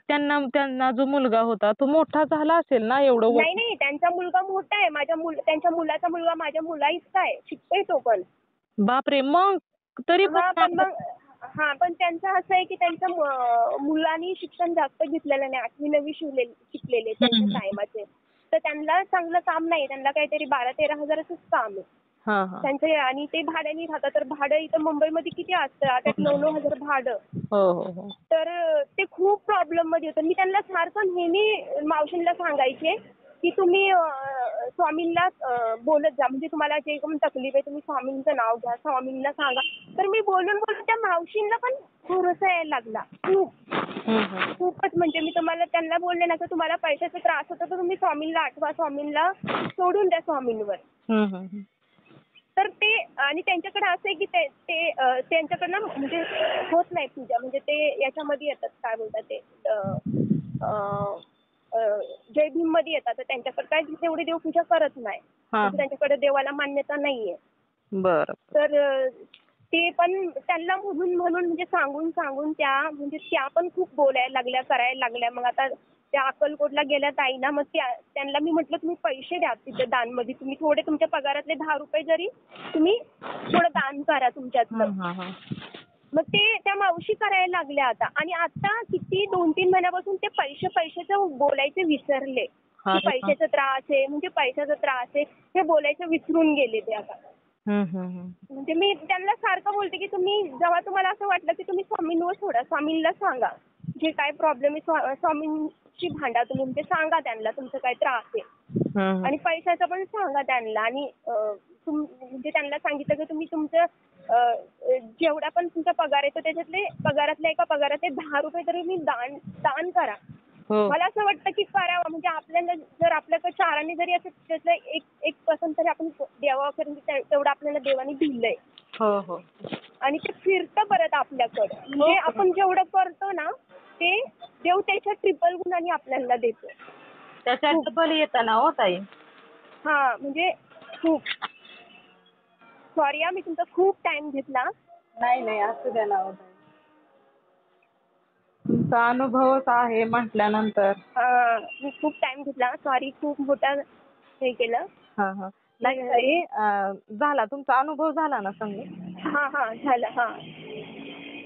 त्यांना जो मुलगा होता तो मोठा झाला असेल ना एवढं? नाही, त्यांचा मुलगा मोठा आहे. त्यांच्या मुलाचा मुलगा माझ्या मुला इतका आहे, शिकतोय तो पण. बापरे. मग तरी पण त्यांचं असं आहे की त्यांच्या मुलांनी शिक्षण जास्त घेतलेलं नाही, 8वी 9वी शिकलेले त्यांच्या टायमाचे. तर त्यांना चांगलं काम नाही, त्यांना काहीतरी 12-13 हजाराचंच काम आहे त्यांचे. आणि ते भाड्याने राहतात. तर भाडं इथं मुंबईमध्ये किती असतं, 8-9 हजार भाडं. तर ते खूप प्रॉब्लेम मध्ये होतं. मी त्यांना सारखं नेहमी मावशींना सांगायचे की तुम्ही स्वामींना बोलत जा, म्हणजे तुम्हाला जे कोण तकलीफ आहे तुम्ही स्वामींचं नाव घ्या, स्वामींना सांगा. तर मी बोलून त्या मावशींना पण भरोसा यायला लागला खूपच. म्हणजे मी त्यांना बोलले ना, तर तुम्हाला पैशाचा त्रास होतो तर तुम्ही स्वामींना आठवा, स्वामींना सोडून द्या स्वामींवर. तर ते आणि त्यांच्याकडे असं आहे की ते त्यांच्याकडनं म्हणजे होत नाही पूजा. म्हणजे ते याच्यामध्ये येतात, काय बोलतात ते जय भीम मध्ये येतात. तर त्यांच्याकडे काय तेवढी देवपूजा करत नाही. त्यांच्याकडे देवाला मान्यता नाहीये. तर ते पण त्यांना म्हणून म्हणजे सांगून त्या पण खूप बोलायला लागल्या, करायला लागल्या. मग आता त्या अक्कलकोटला गेल्या ताई ना, मग त्यांना मी म्हटलं तुम्ही पैसे द्या तिथे दानमध्ये. तुम्ही थोडे तुमच्या पगारातले 10 रुपये जरी तुम्ही थोडं दान करा तुमच्यातलं. मग ते त्या मावशी करायला लागल्या आता. आणि आता किती 2-3 महिन्यापासून ते पैशाचं बोलायचे विसरले. पैशाचा त्रास आहे, म्हणजे पैशाचा त्रास आहे हे बोलायचं विसरून गेले ते आता. म्हणजे मी त्यांना सारखं बोलते की तुम्ही जेव्हा तुम्हाला असं वाटलं की तुम्ही स्वामींवर सोडा, स्वामींना सांगा जे काय प्रॉब्लेम आहे, स्वामींशी भांडा तुम्ही. म्हणजे सांगा त्यांना तुमचं काय त्रास आहे. आणि पैशाचं पण सांगा त्यांना. आणि म्हणजे त्यांना सांगितलं की तुम्ही तुमचं जेवढा पण तुमचा पगार येतो त्याच्यातले पगारातल्या एका पगारातले 10 रुपये तरी तुम्ही दान करा. मला असं वाटतं की करावं. म्हणजे आपल्याला जर आपल्याकडे 4 जरी असं त्यातलं 1% तरी आपण देवापर्यंत तेवढं आपल्याला देवाने दिलंय. आणि ते फिरतं परत आपल्याकडे. म्हणजे आपण जेवढं करतो ना ते देव त्याच्या ट्रिपल गुणांनी आपल्याला देतो. त्याच्या डबल येतं ना हो ताई. म्हणजे खूप सॉरी मी तुमचा खूप टाइम घेतला. नाही असू द्या ना हो ताई. तुमचा अनुभवच आहे म्हटल्यानंतर. मी खूप टाइम घेतला, सॉरी, खूप मोठा हे केलं. नाही ताई, झाला तुमचा अनुभव झाला ना समजा. झालं.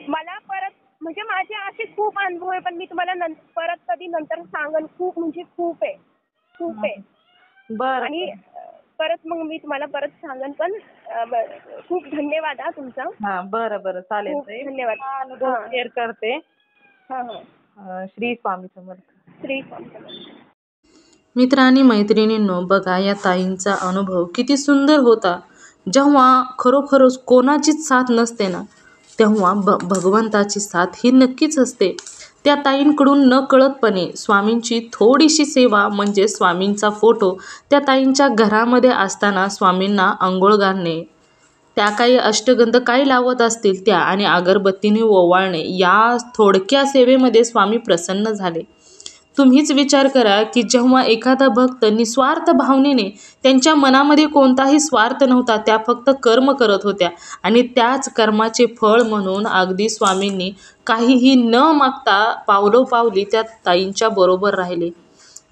मला परत म्हणजे माझे असे खूप अनुभव आहे, पण मी तुम्हाला परत कधी नंतर सांगेन. खूप म्हणजे खूप आहे. बरं. आणि परत मग मी तुम्हाला परत सांगेन. पण खूप धन्यवाद तुमचा. बरं चालेल. खूप धन्यवाद. अनुभव शेअर करते. श्री स्वामी समर्थ. श्री स्वामी समर्थ. मित्र आणि मैत्रिणींनो, बघा या ताईंचा अनुभव किती सुंदर होता. जेव्हा खरोखरच कोणाचीच साथ नसते ना, तेव्हा भगवंताची साथ ही नक्कीच असते. त्या ताईंकडून न कळतपणे स्वामींची थोडीशी सेवा म्हणजे स्वामींचा फोटो त्या ताईंच्या घरामध्ये असताना स्वामींना अंघोळ घालणे, त्या काही अष्टगंध काही लावत असतील त्या आणि अगरबत्तीने ओवाळणे, या थोडक्या सेवेमध्ये स्वामी प्रसन्न झाले. तुम्हीच विचार करा की जेव्हा एखादा भक्त निस्वार्थ भावनेने, त्यांच्या मनामध्ये कोणताही स्वार्थ नव्हता, त्या फक्त कर्म करत होत्या आणि त्याच कर्माचे फळ म्हणून अगदी स्वामींनी काहीही न मागता पावलोपावली त्या ताईंच्या बरोबर राहिले.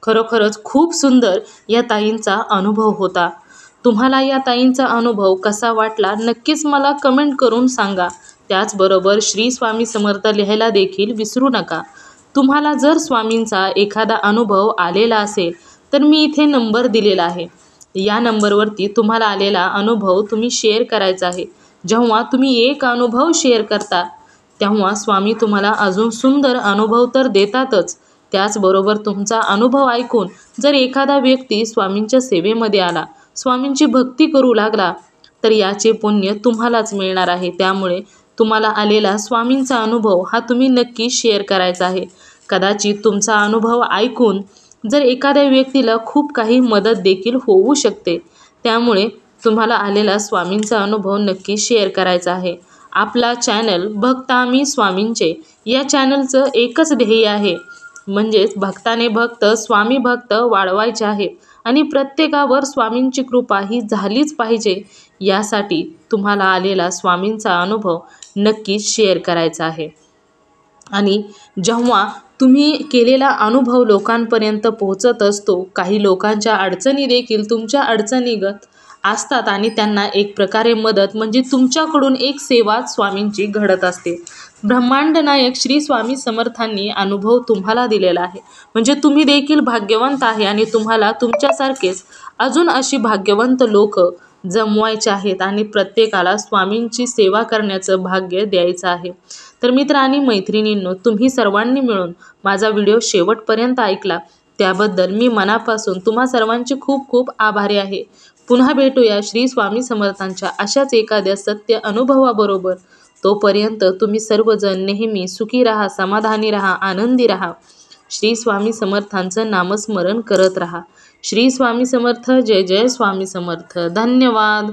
खरोखरच खूप सुंदर या ताईंचा अनुभव होता. तुम्हाला या ताईंचा अनुभव कसा वाटला नक्कीच मला कमेंट करून सांगा. त्याचबरोबर श्री स्वामी समर्थ लिहायला देखील विसरू नका. तुम्हाला जर स्वामींचा एखादा अनुभव आलेला असेल तर मी इथे नंबर दिलेला आहे. या नंबरवरती तुम्हाला आलेला अनुभव तुम्ही शेअर करायचा आहे. जेव्हा तुम्ही एक अनुभव शेअर करता तेव्हा स्वामी तुम्हाला अजून सुंदर अनुभव तर देतातच. त्याचबरोबर तुमचा अनुभव ऐकून जर एखादा व्यक्ती स्वामींच्या सेवेमध्ये आला, स्वामींची भक्ती करू लागला, तर याचे पुण्य तुम्हालाच मिळणार आहे. त्यामुळे तुम्हाला आलेला स्वामींचा अनुभव हा तुम्ही नक्की शेअर करायचा आहे. कदाचित तुमचा अनुभव ऐकून जर एखाद्या व्यक्तीला खूप काही मदत देखील होऊ शकते. त्यामुळे तुम्हाला आलेला स्वामींचा अनुभव नक्की शेअर करायचा आहे. आपला चॅनल भक्त आम्ही स्वामींचे, या चॅनलचं एकच ध्येय आहे, म्हणजेच भक्ताने भक्त, स्वामी भक्त वाढवायचे आहेत आणि प्रत्येकावर स्वामींची कृपा ही झालीच पाहिजे. यासाठी तुम्हाला आलेला स्वामींचा अनुभव नक्कीच शेअर करायचा आहे. आणि जेव्हा तुम्ही केलेला अनुभव लोकांपर्यंत पोहोचत असतो, काही लोकांच्या अडचणी देखील तुमच्या अडचणीगत असतात आणि त्यांना एक प्रकारे मदत म्हणजे तुमच्याकडून एक सेवा स्वामींची घडत असते. ब्रह्मांड नायक श्री स्वामी समर्थांनी अनुभव तुम्हाला दिलेला आहे, म्हणजे तुम्ही देखील भाग्यवंत आहे आणि तुम्हाला तुमच्यासारखेच अजून अशी भाग्यवंत लोक जमवायचे आहेत आणि प्रत्येकाला स्वामींची सेवा करण्याचं भाग्य द्यायचं आहे. तर मित्र आणि मैत्रिणींनो, तुम्ही सर्वांनी मिळून माझा व्हिडिओ शेवटपर्यंत ऐकला त्याबद्दल मी मनापासून तुम्हा सर्वांची खूप खूप आभारी आहे. पुन्हा भेटूया श्री स्वामी समर्थांच्या अशाच एखाद्या सत्य अनुभवाबरोबर. तोपर्यंत तुम्ही सर्वजण नेहमी सुखी राहा, समाधानी राहा, आनंदी राहा. श्री स्वामी समर्थांचं नामस्मरण करत राहा. श्री स्वामी समर्थ. जय जय स्वामी समर्थ. धन्यवाद.